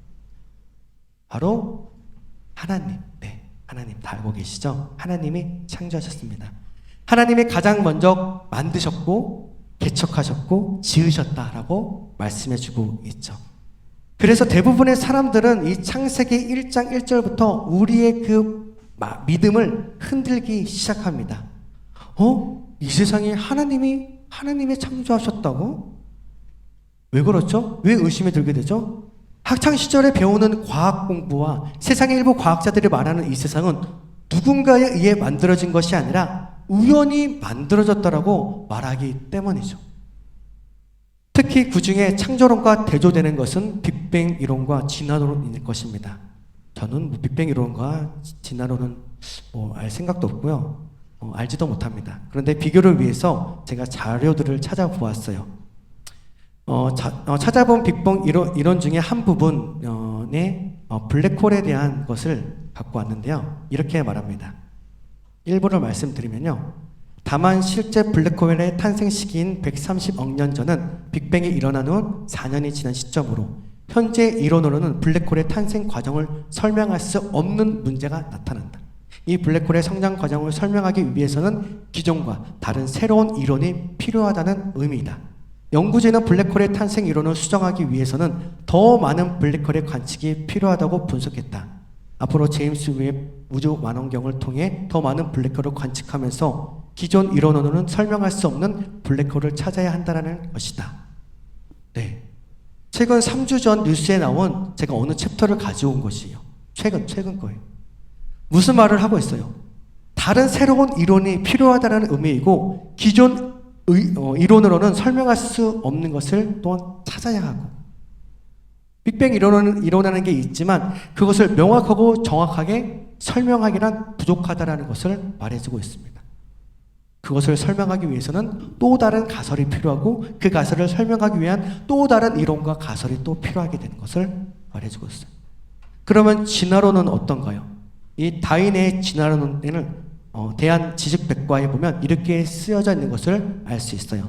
바로 하나님. 네, 하나님 다 알고 계시죠? 하나님이 창조하셨습니다. 하나님이 가장 먼저 만드셨고 개척하셨고 지으셨다라고 말씀해주고 있죠. 그래서 대부분의 사람들은 이 창세기 1장 1절부터 우리의 그 믿음을 흔들기 시작합니다. 이 세상에 하나님이 창조하셨다고? 왜 그렇죠? 왜 의심이 들게 되죠? 학창시절에 배우는 과학 공부와 세상의 일부 과학자들이 말하는 이 세상은 누군가에 의해 만들어진 것이 아니라 우연히 만들어졌다라고 말하기 때문이죠. 특히 그 중에 창조론과 대조되는 것은 빅뱅 이론과 진화론일 것입니다. 저는 빅뱅 이론과 진화론은 알 생각도 없고요. 알지도 못합니다. 그런데 비교를 위해서 제가 자료들을 찾아보았어요. 찾아본 빅뱅 이론 중에 한 부분에 블랙홀에 대한 것을 갖고 왔는데요. 이렇게 말합니다. 일부를 말씀드리면요. 다만 실제 블랙홀의 탄생 시기인 130억 년 전은 빅뱅이 일어난 후 4년이 지난 시점으로 현재 이론으로는 블랙홀의 탄생 과정을 설명할 수 없는 문제가 나타난다. 이 블랙홀의 성장 과정을 설명하기 위해서는 기존과 다른 새로운 이론이 필요하다는 의미이다. 연구진은 블랙홀의 탄생 이론을 수정하기 위해서는 더 많은 블랙홀의 관측이 필요하다고 분석했다. 앞으로 제임스 웹 우주 망원경을 통해 더 많은 블랙홀을 관측하면서 기존 이론으로는 설명할 수 없는 블랙홀을 찾아야 한다는 것이다. 네. 최근 3주 전 뉴스에 나온 제가 어느 챕터를 가져온 것이에요. 최근 거예요. 무슨 말을 하고 있어요? 다른 새로운 이론이 필요하다는 의미이고 기존 이론으로는 설명할 수 없는 것을 또한 찾아야 하고 빅뱅 이론이라는 게 있지만 그것을 명확하고 정확하게 설명하기란 부족하다는 것을 말해주고 있습니다. 그것을 설명하기 위해서는 또 다른 가설이 필요하고 그 가설을 설명하기 위한 또 다른 이론과 가설이 또 필요하게 되는 것을 말해주고 있어요. 그러면 진화론은 어떤가요? 이 다윈의 진화론에는 대한 지식백과에 보면 이렇게 쓰여져 있는 것을 알 수 있어요.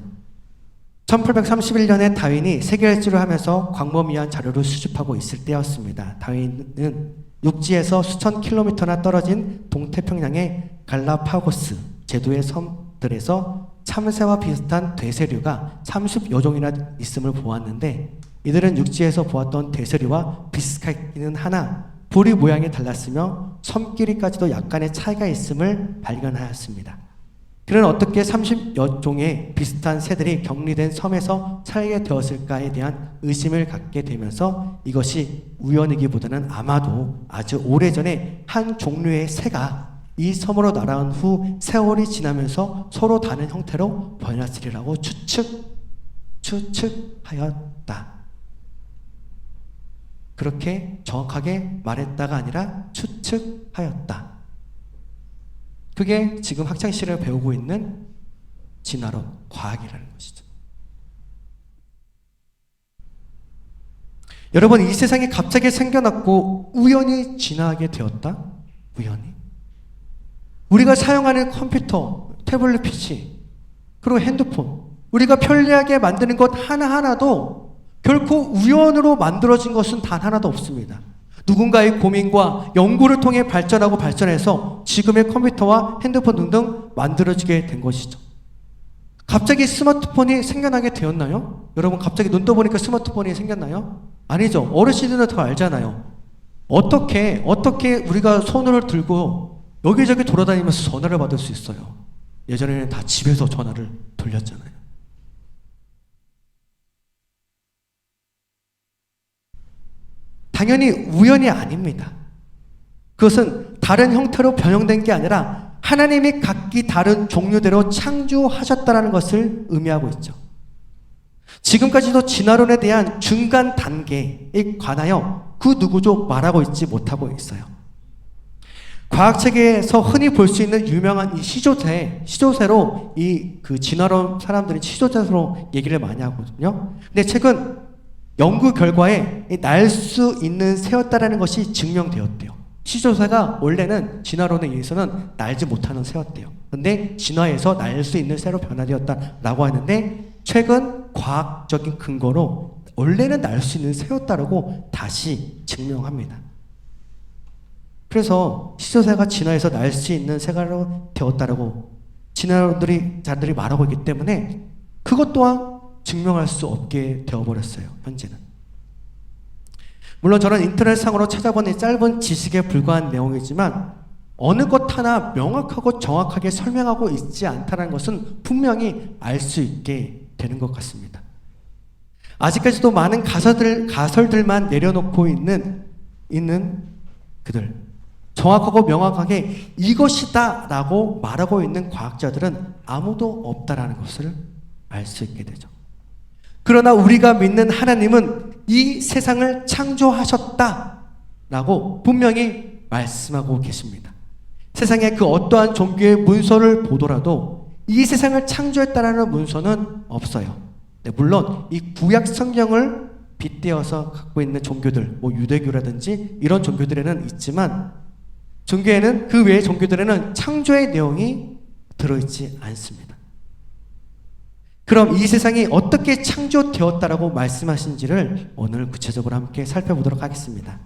1831년에 다윈이 세계일주를 하면서 광범위한 자료를 수집하고 있을 때였습니다. 다윈은 육지에서 수천 킬로미터나 떨어진 동태평양의 갈라파고스 제도의 섬들에서 참새와 비슷한 대세류가 30여 종이나 있음을 보았는데 이들은 육지에서 보았던 대세류와 비슷하기는 하나 부리 모양이 달랐으며 섬 길이까지도 약간의 차이가 있음을 발견하였습니다. 그는 어떻게 30여 종의 비슷한 새들이 격리된 섬에서 살게 되었을까에 대한 의심을 갖게 되면서 이것이 우연이기보다는 아마도 아주 오래전에 한 종류의 새가 이 섬으로 날아온 후 세월이 지나면서 서로 다른 형태로 변했으리라고 추측하였다. 그렇게 정확하게 말했다가 아니라 추측하였다. 그게 지금 학창시절을 배우고 있는 진화론, 과학이라는 것이죠. 여러분, 이 세상에 갑자기 생겨났고 우연히 진화하게 되었다? 우연히? 우리가 사용하는 컴퓨터, 태블릿 PC, 그리고 핸드폰, 우리가 편리하게 만드는 것 하나하나도 결코 우연으로 만들어진 것은 단 하나도 없습니다. 누군가의 고민과 연구를 통해 발전해서 지금의 컴퓨터와 핸드폰 등등 만들어지게 된 것이죠. 갑자기 스마트폰이 생겨나게 되었나요? 여러분, 갑자기 눈 떠보니까 스마트폰이 생겼나요? 아니죠. 어르신들은 더 알잖아요. 어떻게 우리가 손을 들고 여기저기 돌아다니면서 전화를 받을 수 있어요? 예전에는 다 집에서 전화를 돌렸잖아요. 당연히 우연이 아닙니다. 그것은 다른 형태로 변형된 게 아니라 하나님이 각기 다른 종류대로 창조하셨다는 것을 의미하고 있죠. 지금까지도 진화론에 대한 중간 단계에 관하여 그 누구도 말하고 있지 못하고 있어요. 과학책에서 흔히 볼 수 있는 유명한 이 시조새로 그 진화론 사람들이 시조새로 얘기를 많이 하거든요. 근데 최근 연구 결과에 날 수 있는 새였다라는 것이 증명되었대요. 시조새가 원래는 진화론에 의해서는 날지 못하는 새였대요. 근데 진화해서 날 수 있는 새로 변화되었다라고 하는데 최근 과학적인 근거로 원래는 날 수 있는 새였다라고 다시 증명합니다. 그래서 시조새가 진화해서 날 수 있는 새가 되었다라고 진화론자들이 말하고 있기 때문에 그것 또한 증명할 수 없게 되어버렸어요. 현재는. 물론 저는 인터넷상으로 찾아본 이 짧은 지식에 불과한 내용이지만 어느 것 하나 명확하고 정확하게 설명하고 있지 않다는 것은 분명히 알 수 있게 되는 것 같습니다. 아직까지도 많은 가설들만 내려놓고 있는 그들, 정확하고 명확하게 이것이다 라고 말하고 있는 과학자들은 아무도 없다라는 것을 알 수 있게 되죠. 그러나 우리가 믿는 하나님은 이 세상을 창조하셨다라고 분명히 말씀하고 계십니다. 세상에 그 어떠한 종교의 문서를 보더라도 이 세상을 창조했다라는 문서는 없어요. 네, 물론 이 구약 성경을 빗대어서 갖고 있는 종교들, 유대교라든지 이런 종교들에는 있지만 종교에는 그 외의 종교들에는 창조의 내용이 들어있지 않습니다. 그럼 이 세상이 어떻게 창조되었다라고 말씀하신지를 오늘 구체적으로 함께 살펴보도록 하겠습니다.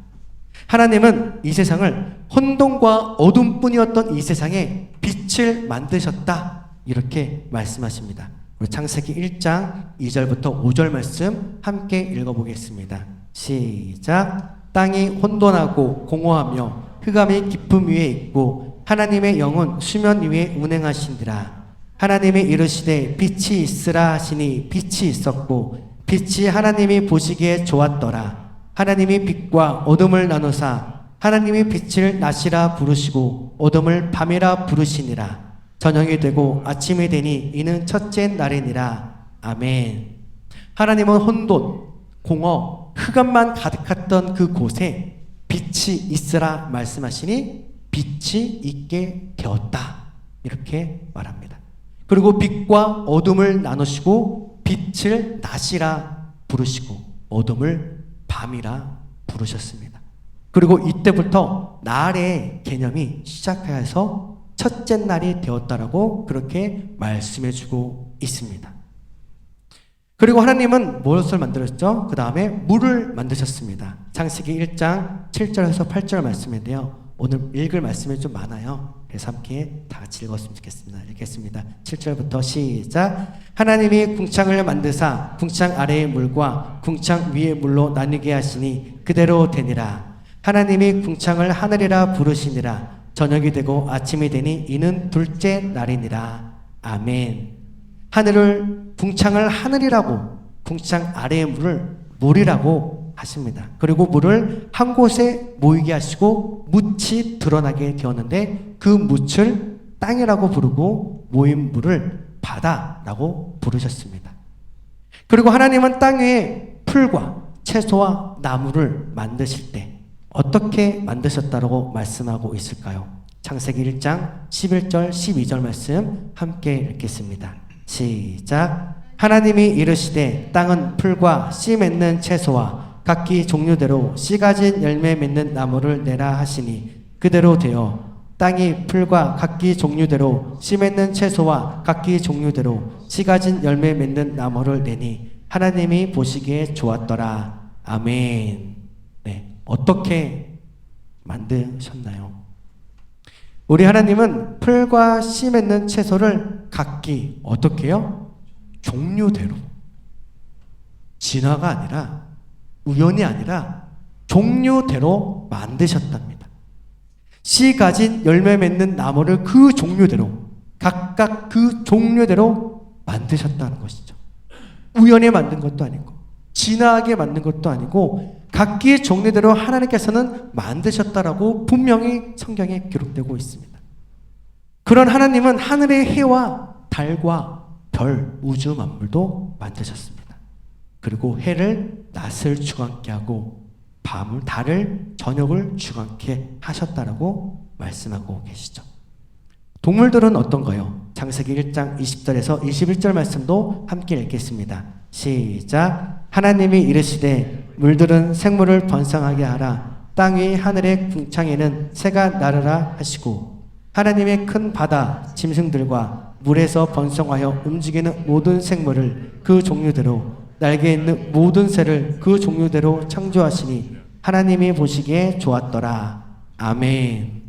하나님은 이 세상을 혼돈과 어둠뿐이었던 이 세상에 빛을 만드셨다, 이렇게 말씀하십니다. 우리 창세기 1장 2절부터 5절 말씀 함께 읽어보겠습니다. 시작. 땅이 혼돈하고 공허하며 흑암이 깊음 위에 있고 하나님의 영은 수면 위에 운행하시니라. 하나님이 이르시되 빛이 있으라 하시니 빛이 있었고 빛이 하나님이 보시기에 좋았더라. 하나님이 빛과 어둠을 나누사 하나님이 빛을 낮이라 부르시고 어둠을 밤이라 부르시니라. 저녁이 되고 아침이 되니 이는 첫째 날이니라. 아멘. 하나님은 혼돈, 공허, 흑암만 가득했던 그 곳에 빛이 있으라 말씀하시니 빛이 있게 되었다, 이렇게 말합니다. 그리고 빛과 어둠을 나누시고 빛을 낮이라 부르시고 어둠을 밤이라 부르셨습니다. 그리고 이때부터 날의 개념이 시작해서 첫째 날이 되었다라고 그렇게 말씀해주고 있습니다. 그리고 하나님은 무엇을 만들었죠? 그 다음에 물을 만드셨습니다. 창세기 1장 7절에서 8절 말씀인데요, 오늘 읽을 말씀이 좀 많아요. 그래서 함께 다 같이 읽었으면 좋겠습니다. 읽겠습니다. 7절부터 시작. 하나님이 궁창을 만드사 궁창 아래의 물과 궁창 위의 물로 나뉘게 하시니 그대로 되니라. 하나님이 궁창을 하늘이라 부르시니라. 저녁이 되고 아침이 되니 이는 둘째 날이니라. 아멘. 궁창을 하늘이라고, 궁창 아래의 물을 물이라고 하십니다. 그리고 물을 한 곳에 모이게 하시고 묻이 드러나게 되었는데 그 묻을 땅이라고 부르고 모인 물을 바다라고 부르셨습니다. 그리고 하나님은 땅 위에 풀과 채소와 나무를 만드실 때 어떻게 만드셨다고 말씀하고 있을까요? 창세기 1장 11절 12절 말씀 함께 읽겠습니다. 시작. 하나님이 이르시되 땅은 풀과 씨 맺는 채소와 각기 종류대로 씨 가진 열매 맺는 나무를 내라 하시니 그대로 되어 땅이 풀과 각기 종류대로 씨 맺는 채소와 각기 종류대로 씨 가진 열매 맺는 나무를 내니 하나님이 보시기에 좋았더라. 아멘. 네, 어떻게 만드셨나요? 우리 하나님은 풀과 씨 맺는 채소를 각기 어떻게 해요? 종류대로, 진화가 아니라 우연이 아니라 종류대로 만드셨답니다. 씨 가진 열매 맺는 나무를 그 종류대로, 각각 그 종류대로 만드셨다는 것이죠. 우연히 만든 것도 아니고 진화하게 만든 것도 아니고 각기 종류대로 하나님께서는 만드셨다라고 분명히 성경에 기록되고 있습니다. 그런 하나님은 하늘의 해와 달과 별, 우주 만물도 만드셨습니다. 그리고 해를 낮을 주관케 하고 밤을, 달을, 저녁을 주관케 하셨다라고 말씀하고 계시죠. 동물들은 어떤가요? 창세기 1장 20절에서 21절 말씀도 함께 읽겠습니다. 시작. 하나님이 이르시되 물들은 생물을 번성하게 하라. 땅 위 하늘의 궁창에는 새가 나르라 하시고 하나님의 큰 바다 짐승들과 물에서 번성하여 움직이는 모든 생물을 그 종류대로 날개 있는 모든 새를 그 종류대로 창조하시니 하나님이 보시기에 좋았더라. 아멘.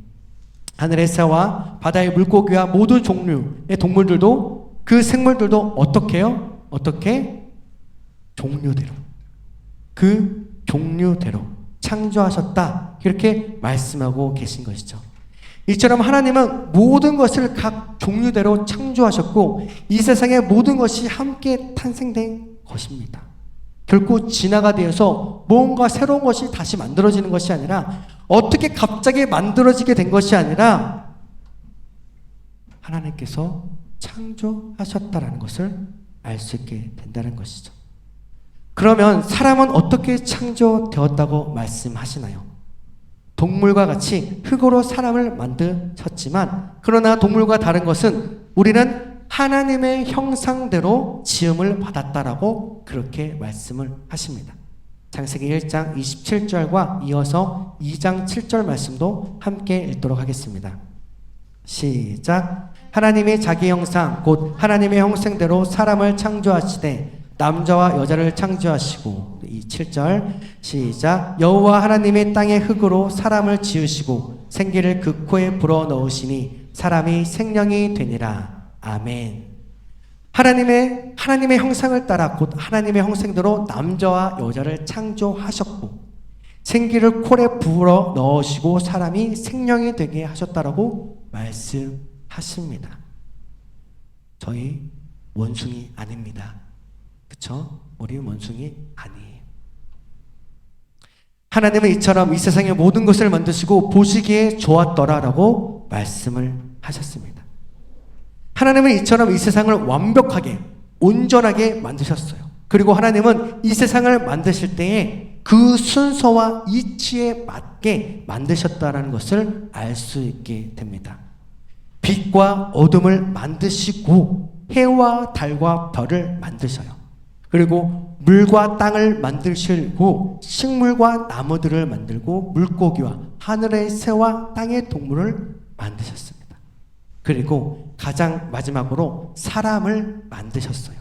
하늘의 새와 바다의 물고기와 모든 종류의 동물들도 그 생물들도 어떻게 해요? 어떻게? 종류대로, 그 종류대로 창조하셨다, 이렇게 말씀하고 계신 것이죠. 이처럼 하나님은 모든 것을 각 종류대로 창조하셨고 이 세상의 모든 것이 함께 탄생된 것입니다. 결코 진화가 되어서 뭔가 새로운 것이 다시 만들어지는 것이 아니라, 어떻게 갑자기 만들어지게 된 것이 아니라 하나님께서 창조하셨다라는 것을 알 수 있게 된다는 것이죠. 그러면 사람은 어떻게 창조되었다고 말씀하시나요? 동물과 같이 흙으로 사람을 만드셨지만, 그러나 동물과 다른 것은 우리는 하나님의 형상대로 지음을 받았다라고 그렇게 말씀을 하십니다. 창세기 1장 27절과 이어서 2장 7절 말씀도 함께 읽도록 하겠습니다. 시작. 하나님이 자기 형상 곧 하나님의 형상대로 사람을 창조하시되 남자와 여자를 창조하시고 이 7절 시작 여호와 하나님이 땅의 흙으로 사람을 지으시고 생기를 그 코에 불어넣으시니 사람이 생명이 되니라. 아멘. 하나님의 형상을 따라 곧 하나님의 형상대로 남자와 여자를 창조하셨고 생기를 코에 불어 넣으시고 사람이 생명이 되게 하셨다라고 말씀하십니다. 저희 원숭이 아닙니다. 그쵸? 우리 원숭이 아니에요. 하나님은 이처럼 이 세상의 모든 것을 만드시고 보시기에 좋았더라라고 말씀을 하셨습니다. 하나님은 이처럼 이 세상을 완벽하게 온전하게 만드셨어요. 그리고 하나님은 이 세상을 만드실 때에 그 순서와 이치에 맞게 만드셨다라는 것을 알 수 있게 됩니다. 빛과 어둠을 만드시고 해와 달과 별을 만드셔요. 그리고 물과 땅을 만드시고 식물과 나무들을 만들고 물고기와 하늘의 새와 땅의 동물을 만드셨습니다. 그리고 가장 마지막으로 사람을 만드셨어요.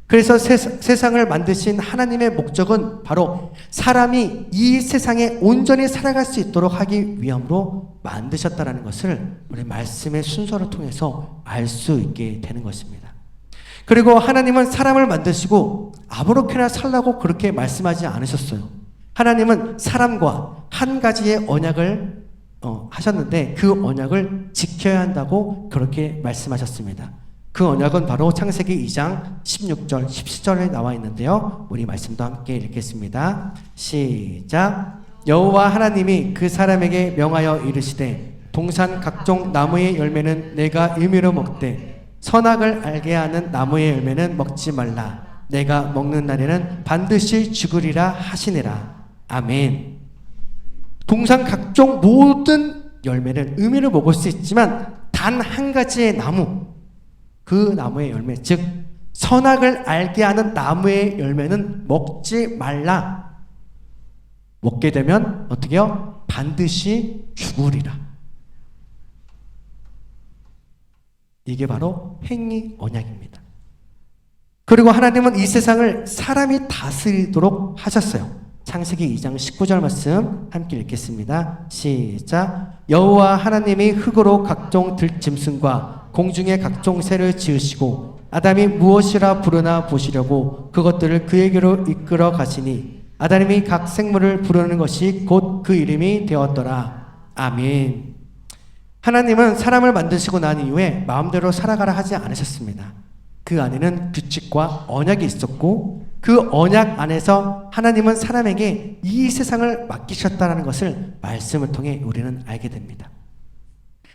그래서 세상을 만드신 하나님의 목적은 바로 사람이 이 세상에 온전히 살아갈 수 있도록 하기 위함으로 만드셨다는 것을 우리 말씀의 순서를 통해서 알 수 있게 되는 것입니다. 그리고 하나님은 사람을 만드시고 아무렇게나 살라고 그렇게 말씀하지 않으셨어요. 하나님은 사람과 한 가지의 언약을 하셨는데 그 언약을 지켜야 한다고 그렇게 말씀하셨습니다. 그 언약은 바로 창세기 2장 16절, 17절에 나와 있는데요. 우리 말씀도 함께 읽겠습니다. 시작. 여호와 하나님이 그 사람에게 명하여 이르시되 동산 각종 나무의 열매는 내가 임의로 먹되 선악을 알게 하는 나무의 열매는 먹지 말라. 내가 먹는 날에는 반드시 죽으리라 하시니라. 아멘. 동산 각종 모든 열매는 의미를 먹을 수 있지만 단 한 가지의 나무, 그 나무의 열매, 즉 선악을 알게 하는 나무의 열매는 먹지 말라. 먹게 되면 어떻게요? 반드시 죽으리라. 이게 바로 행위 언약입니다. 그리고 하나님은 이 세상을 사람이 다스리도록 하셨어요. 창세기 2장 19절 말씀 함께 읽겠습니다. 시작. 여호와 하나님이 흙으로 각종 들짐승과 공중의 각종 새를 지으시고 아담이 무엇이라 부르나 보시려고 그것들을 그에게로 이끌어 가시니 아담이 각 생물을 부르는 것이 곧 그 이름이 되었더라. 아멘. 하나님은 사람을 만드시고 난 이후에 마음대로 살아가라 하지 않으셨습니다. 그 안에는 규칙과 언약이 있었고 그 언약 안에서 하나님은 사람에게 이 세상을 맡기셨다는 것을 말씀을 통해 우리는 알게 됩니다.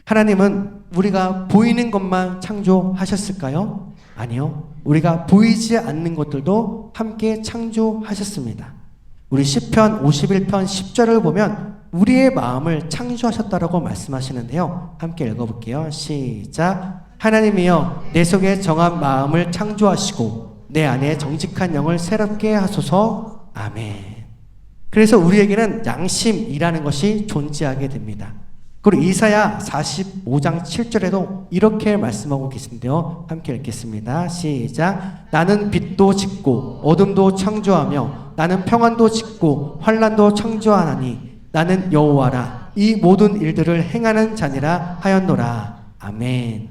하나님은 우리가 보이는 것만 창조하셨을까요? 아니요. 우리가 보이지 않는 것들도 함께 창조하셨습니다. 우리 시편 51편 10절을 보면 우리의 마음을 창조하셨다라고 말씀하시는데요. 함께 읽어볼게요. 시작. 하나님이여 내 속에 정한 마음을 창조하시고 내 안에 정직한 영을 새롭게 하소서. 아멘. 그래서 우리에게는 양심이라는 것이 존재하게 됩니다. 그리고 이사야 45장 7절에도 이렇게 말씀하고 계신데요. 함께 읽겠습니다. 시작. 나는 빛도 짓고 어둠도 창조하며 나는 평안도 짓고 환난도 창조하나니 나는 여호와라. 이 모든 일들을 행하는 자니라 하였노라. 아멘.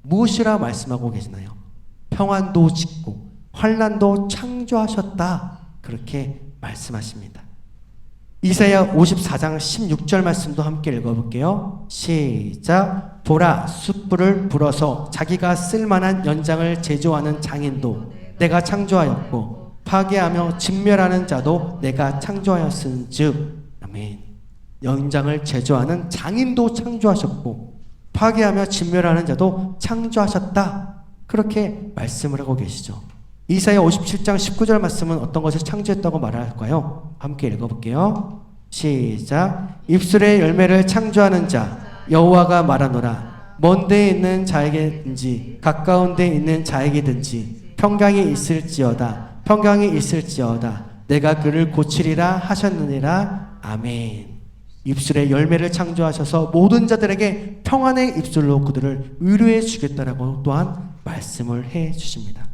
무엇이라 말씀하고 계시나요? 평안도 짓고 환난도 창조하셨다. 그렇게 말씀하십니다. 이사야 54장 16절 말씀도 함께 읽어볼게요. 시작. 보라, 숯불을 불어서 자기가 쓸만한 연장을 제조하는 장인도 내가 창조하였고 파괴하며 진멸하는 자도 내가 창조하였은즉. 아멘. 연장을 제조하는 장인도 창조하셨고 파괴하며 진멸하는 자도 창조하셨다. 그렇게 말씀을 하고 계시죠. 이사야 57장 19절 말씀은 어떤 것을 창조했다고 말할까요? 함께 읽어볼게요. 시작. 입술의 열매를 창조하는 자 여호와가 말하노라. 먼 데에 있는 자에게든지 가까운 데에 있는 자에게든지 평강이 있을지어다. 평강이 있을지어다. 내가 그를 고치리라 하셨느니라. 아멘. 입술에 열매를 창조하셔서 모든 자들에게 평안의 입술로 그들을 위로해 주겠다라고 또한 말씀을 해 주십니다.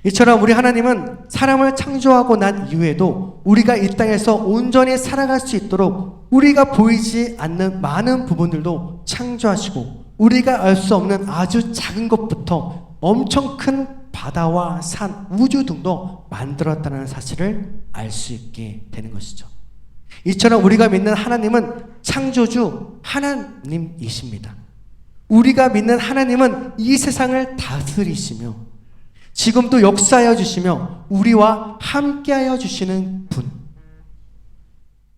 이처럼 우리 하나님은 사람을 창조하고 난 이후에도 우리가 이 땅에서 온전히 살아갈 수 있도록 우리가 보이지 않는 많은 부분들도 창조하시고 우리가 알 수 없는 아주 작은 것부터 엄청 큰 바다와 산, 우주 등도 만들었다는 사실을 알 수 있게 되는 것이죠. 이처럼 우리가 믿는 하나님은 창조주 하나님이십니다. 우리가 믿는 하나님은 이 세상을 다스리시며 지금도 역사하여 주시며 우리와 함께하여 주시는 분,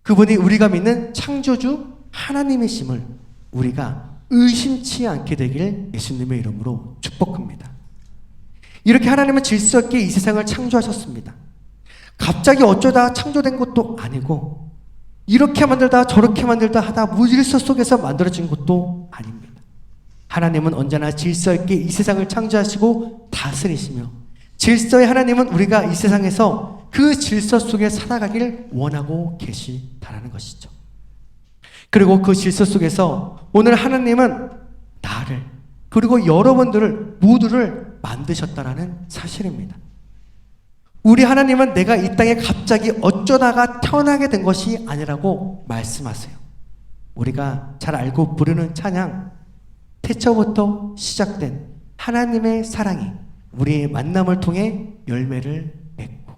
그분이 우리가 믿는 창조주 하나님이심을 우리가 의심치 않게 되길 예수님의 이름으로 축복합니다. 이렇게 하나님은 질서 있게 이 세상을 창조하셨습니다. 갑자기 어쩌다 창조된 것도 아니고 이렇게 만들다 저렇게 만들다 하다 무질서 속에서 만들어진 것도 아닙니다. 하나님은 언제나 질서 있게 이 세상을 창조하시고 다스리시며 질서의 하나님은 우리가 이 세상에서 그 질서 속에 살아가길 원하고 계시다라는 것이죠. 그리고 그 질서 속에서 오늘 하나님은 나를 그리고 여러분들을 모두를 만드셨다라는 사실입니다. 우리 하나님은 내가 이 땅에 갑자기 어쩌다가 태어나게 된 것이 아니라고 말씀하세요. 우리가 잘 알고 부르는 찬양, 태초부터 시작된 하나님의 사랑이 우리의 만남을 통해 열매를 맺고,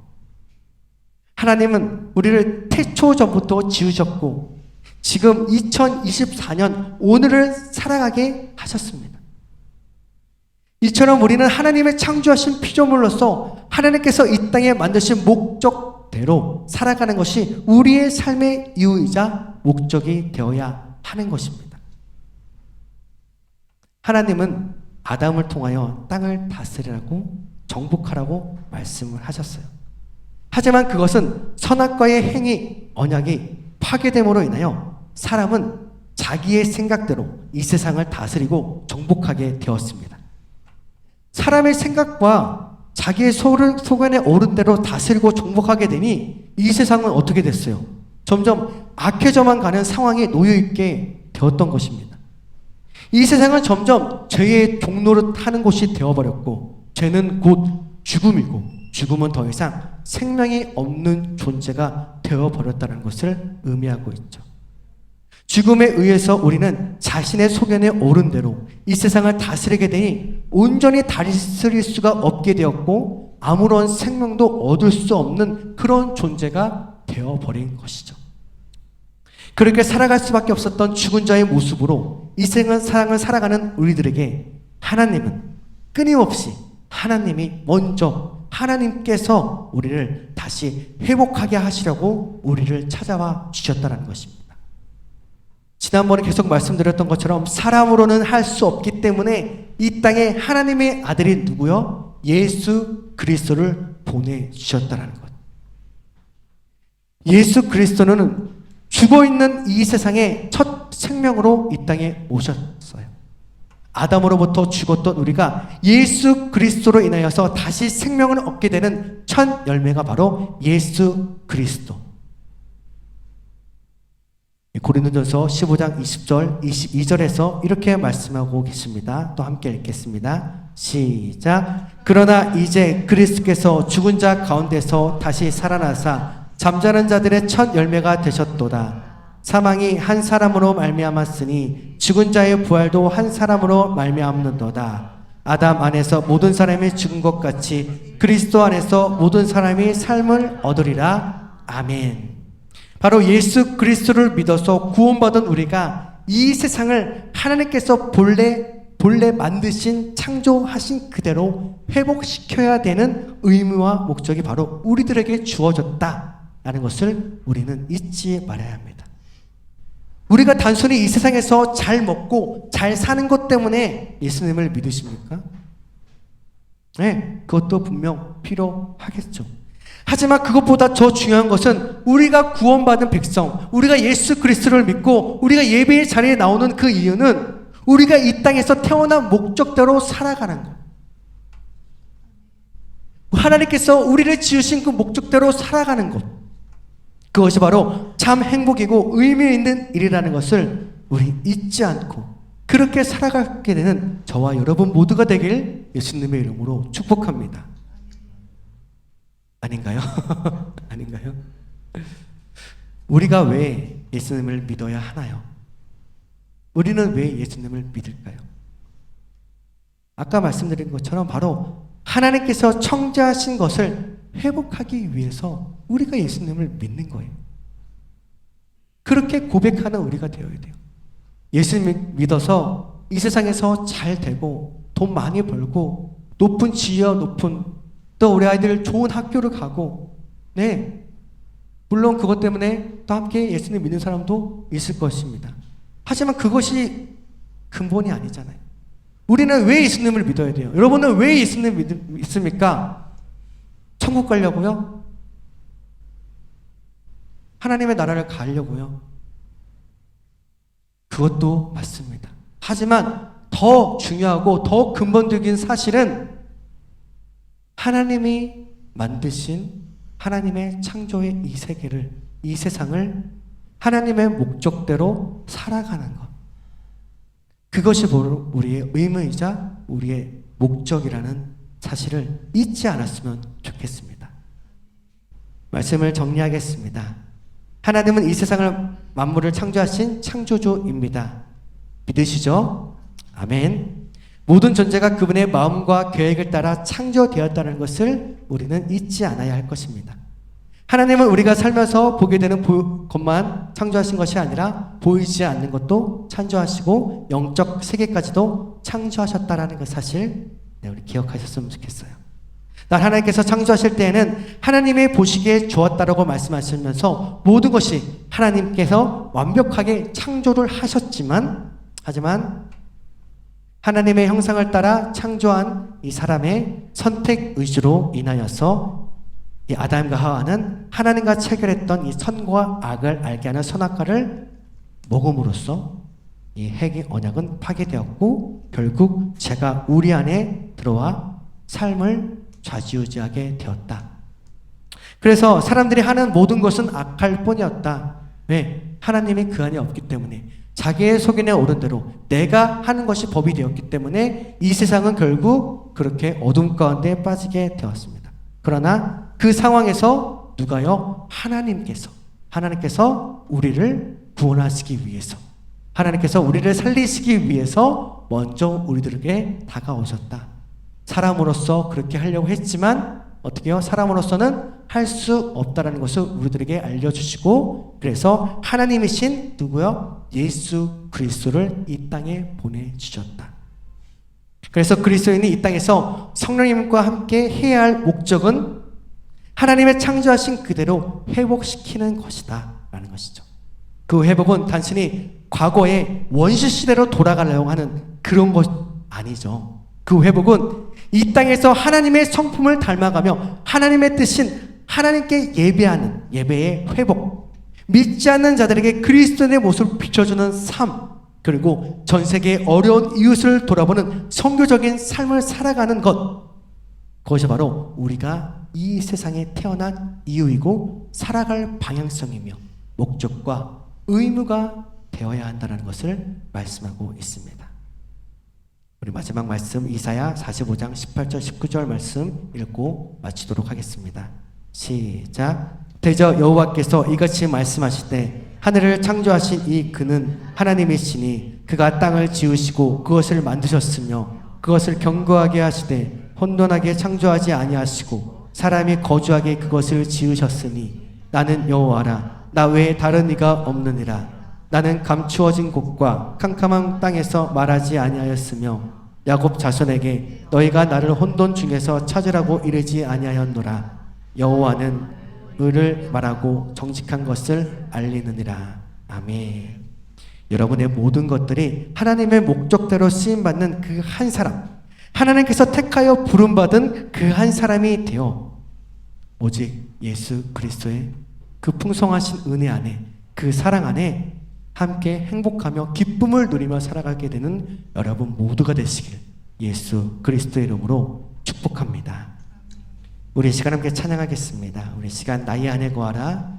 하나님은 우리를 태초 전부터 지으셨고 지금 2024년 오늘을 살아가게 하셨습니다. 이처럼 우리는 하나님의 창조하신 피조물로서 하나님께서 이 땅에 만드신 목적대로 살아가는 것이 우리의 삶의 이유이자 목적이 되어야 하는 것입니다. 하나님은 아담을 통하여 땅을 다스리라고 정복하라고 말씀을 하셨어요. 하지만 그것은 선악과의 행위, 언약이 파괴됨으로 인하여 사람은 자기의 생각대로 이 세상을 다스리고 정복하게 되었습니다. 사람의 생각과 자기의 소견에 오른 대로 다스리고 정복하게 되니 이 세상은 어떻게 됐어요? 점점 악해져만 가는 상황에 놓여있게 되었던 것입니다. 이 세상은 점점 죄의 종로를 타는 곳이 되어버렸고 죄는 곧 죽음이고 죽음은 더 이상 생명이 없는 존재가 되어버렸다는 것을 의미하고 있죠. 죽음에 의해서 우리는 자신의 소견에 오른 대로 이 세상을 다스리게 되니 온전히 다스릴 수가 없게 되었고 아무런 생명도 얻을 수 없는 그런 존재가 되어버린 것이죠. 그렇게 살아갈 수밖에 없었던 죽은 자의 모습으로 이 세상을 살아가는 우리들에게 하나님은 끊임없이 하나님이 먼저 하나님께서 우리를 다시 회복하게 하시려고 우리를 찾아와 주셨다는 것입니다. 지난번에 계속 말씀드렸던 것처럼 사람으로는 할 수 없기 때문에 이 땅에 하나님의 아들이 누구요? 예수 그리스도를 보내주셨다는 것. 예수 그리스도는 죽어있는 이 세상에 첫 생명으로 이 땅에 오셨어요. 아담으로부터 죽었던 우리가 예수 그리스도로 인하여서 다시 생명을 얻게 되는 첫 열매가 바로 예수 그리스도. 고린도전서 15장 20절 22절에서 이렇게 말씀하고 계십니다. 또 함께 읽겠습니다. 시작. 그러나 이제 그리스도께서 죽은 자 가운데서 다시 살아나사 잠자는 자들의 첫 열매가 되셨도다. 사망이 한 사람으로 말미암았으니 죽은 자의 부활도 한 사람으로 말미암는도다. 아담 안에서 모든 사람이 죽은 것 같이 그리스도 안에서 모든 사람이 삶을 얻으리라. 아멘. 바로 예수 그리스도를 믿어서 구원받은 우리가 이 세상을 하나님께서 본래 만드신 창조하신 그대로 회복시켜야 되는 의무와 목적이 바로 우리들에게 주어졌다라는 것을 우리는 잊지 말아야 합니다. 우리가 단순히 이 세상에서 잘 먹고 잘 사는 것 때문에 예수님을 믿으십니까? 네, 그것도 분명 필요하겠죠. 하지만 그것보다 더 중요한 것은 우리가 구원받은 백성, 우리가 예수 그리스도를 믿고 우리가 예배의 자리에 나오는 그 이유는 우리가 이 땅에서 태어난 목적대로 살아가는 것. 하나님께서 우리를 지으신 그 목적대로 살아가는 것. 그것이 바로 참 행복이고 의미 있는 일이라는 것을 우리 잊지 않고 그렇게 살아가게 되는 저와 여러분 모두가 되길 예수님의 이름으로 축복합니다. 아닌가요? 아닌가요? 우리가 왜 예수님을 믿어야 하나요? 우리는 왜 예수님을 믿을까요? 아까 말씀드린 것처럼 바로 하나님께서 창조하신 것을 회복하기 위해서 우리가 예수님을 믿는 거예요. 그렇게 고백하는 우리가 되어야 돼요. 예수님 믿어서 이 세상에서 잘 되고 돈 많이 벌고 높은 지위와 높은 또 우리 아이들 좋은 학교를 가고 네 물론 그것 때문에 또 함께 예수님 믿는 사람도 있을 것입니다. 하지만 그것이 근본이 아니잖아요. 우리는 왜 예수님을 믿어야 돼요? 여러분은 왜 예수님을 믿습니까? 천국 가려고요? 하나님의 나라를 가려고요? 그것도 맞습니다. 하지만 더 중요하고 더 근본적인 사실은 하나님이 만드신 하나님의 창조의 이 세계를, 이 세상을 하나님의 목적대로 살아가는 것. 그것이 바로 우리의 의무이자 우리의 목적이라는 사실을 잊지 않았으면 좋겠습니다. 말씀을 정리하겠습니다. 하나님은 이 세상을 만물을 창조하신 창조주입니다. 믿으시죠? 아멘. 모든 존재가 그분의 마음과 계획을 따라 창조되었다는 것을 우리는 잊지 않아야 할 것입니다. 하나님은 우리가 살면서 보게 되는 것만 창조하신 것이 아니라 보이지 않는 것도 창조하시고 영적 세계까지도 창조하셨다라는 그 사실 우리 기억하셨으면 좋겠어요. 날 하나님께서 창조하실 때에는 하나님의 보시기에 좋았다라고 말씀하시면서 모든 것이 하나님께서 완벽하게 창조를 하셨지만 하지만 하나님의 형상을 따라 창조한 이 사람의 선택 의지로 인하여서 이 아담과 하와는 하나님과 체결했던 이 선과 악을 알게 하는 선악과를 먹음으로써 이 핵의 언약은 파괴되었고 결국 죄가 우리 안에 들어와 삶을 좌지우지하게 되었다. 그래서 사람들이 하는 모든 것은 악할 뿐이었다. 왜? 하나님이 그 안에 없기 때문에 자기의 속인에 오른 대로 내가 하는 것이 법이 되었기 때문에 이 세상은 결국 그렇게 어둠 가운데 빠지게 되었습니다. 그러나 그 상황에서 누가요? 하나님께서 우리를 구원하시기 위해서 하나님께서 우리를 살리시기 위해서 먼저 우리들에게 다가오셨다. 사람으로서 그렇게 하려고 했지만 어떻게 해요? 사람으로서는 할 수 없다는 것을 우리들에게 알려주시고 그래서 하나님이신 누구요? 예수 그리스도를 이 땅에 보내주셨다. 그래서 그리스도인이 이 땅에서 성령님과 함께 해야 할 목적은 하나님의 창조하신 그대로 회복시키는 것이다 라는 것이죠. 그 회복은 단순히 과거의 원시시대로 돌아가려고 하는 그런 것 아니죠. 그 회복은 이 땅에서 하나님의 성품을 닮아가며 하나님의 뜻인 하나님께 예배하는 예배의 회복, 믿지 않는 자들에게 그리스도의 모습을 비춰주는 삶, 그리고 전 세계의 어려운 이웃을 돌아보는 선교적인 삶을 살아가는 것, 그것이 바로 우리가 이 세상에 태어난 이유이고 살아갈 방향성이며 목적과 의무가 되어야 한다는 것을 말씀하고 있습니다. 우리 마지막 말씀 이사야 45장 18절 19절 말씀 읽고 마치도록 하겠습니다. 시작. 대저 여호와께서 이같이 말씀하시되 하늘을 창조하신 이 그는 하나님이시니 그가 땅을 지으시고 그것을 만드셨으며 그것을 견고하게 하시되 혼돈하게 창조하지 아니하시고 사람이 거주하게 그것을 지으셨으니 나는 여호와라. 나 외에 다른 이가 없느니라. 나는 감추어진 곳과 캄캄한 땅에서 말하지 아니하였으며 야곱 자손에게 너희가 나를 혼돈 중에서 찾으라고 이르지 아니하였노라. 여호와는 의를 말하고 정직한 것을 알리느니라. 아멘. 여러분의 모든 것들이 하나님의 목적대로 쓰임받는 그 한 사람, 하나님께서 택하여 부름받은 그 한 사람이 되어 오직 예수 그리스도의 그 풍성하신 은혜 안에, 그 사랑 안에 함께 행복하며 기쁨을 누리며 살아가게 되는 여러분 모두가 되시길 예수 그리스도의 이름으로 축복합니다. 우리 시간 함께 찬양하겠습니다. 우리 시간 나의 안에 거하라.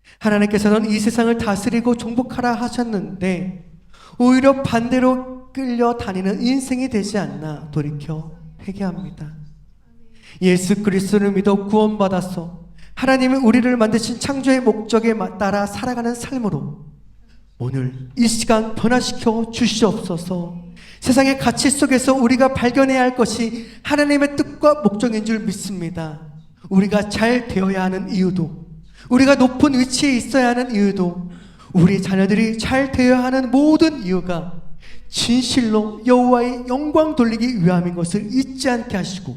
하나님께서는 이 세상을 다스리고 정복하라 하셨는데 오히려 반대로 끌려다니는 인생이 되지 않나 돌이켜 회개합니다. 예수 그리스도를 믿어 구원받아서 하나님이 우리를 만드신 창조의 목적에 따라 살아가는 삶으로 오늘 이 시간 변화시켜 주시옵소서. 세상의 가치 속에서 우리가 발견해야 할 것이 하나님의 뜻과 목적인 줄 믿습니다. 우리가 잘 되어야 하는 이유도, 우리가 높은 위치에 있어야 하는 이유도, 우리 자녀들이 잘 되어야 하는 모든 이유가 진실로 여호와의 영광 돌리기 위함인 것을 잊지 않게 하시고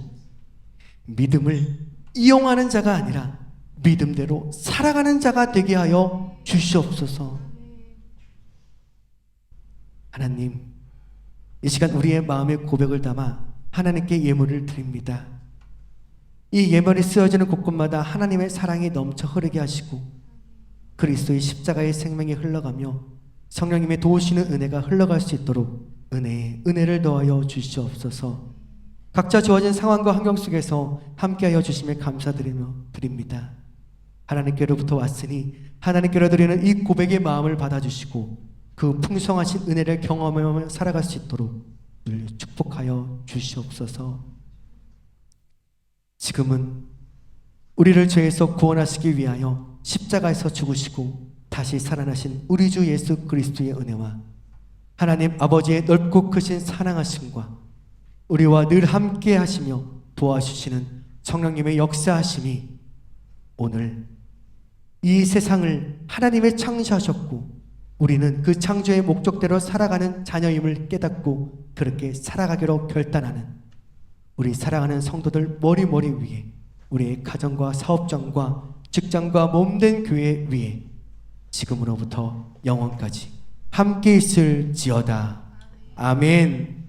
믿음을 이용하는 자가 아니라 믿음대로 살아가는 자가 되게 하여 주시옵소서. 하나님, 이 시간 우리의 마음의 고백을 담아 하나님께 예물을 드립니다. 이 예물이 쓰여지는 곳곳마다 하나님의 사랑이 넘쳐 흐르게 하시고 그리스도의 십자가의 생명이 흘러가며 성령님의 도우시는 은혜가 흘러갈 수 있도록 은혜를 더하여 주시옵소서. 각자 주어진 상황과 환경 속에서 함께하여 주심에 감사드리며 드립니다. 하나님께로부터 왔으니 하나님께로 드리는 이 고백의 마음을 받아주시고 그 풍성하신 은혜를 경험하며 살아갈 수 있도록 늘 축복하여 주시옵소서. 지금은 우리를 죄에서 구원하시기 위하여 십자가에서 죽으시고 다시 살아나신 우리 주 예수 그리스도의 은혜와 하나님 아버지의 넓고 크신 사랑하심과 우리와 늘 함께 하시며 도와주시는 성령님의 역사하심이 오늘 이 세상을 하나님의 창조하셨고 우리는 그 창조의 목적대로 살아가는 자녀임을 깨닫고 그렇게 살아가기로 결단하는 우리 사랑하는 성도들 머리머리 위에 우리의 가정과 사업장과 직장과 몸된 교회 위에 지금으로부터 영원까지 함께 있을지어다. 아멘.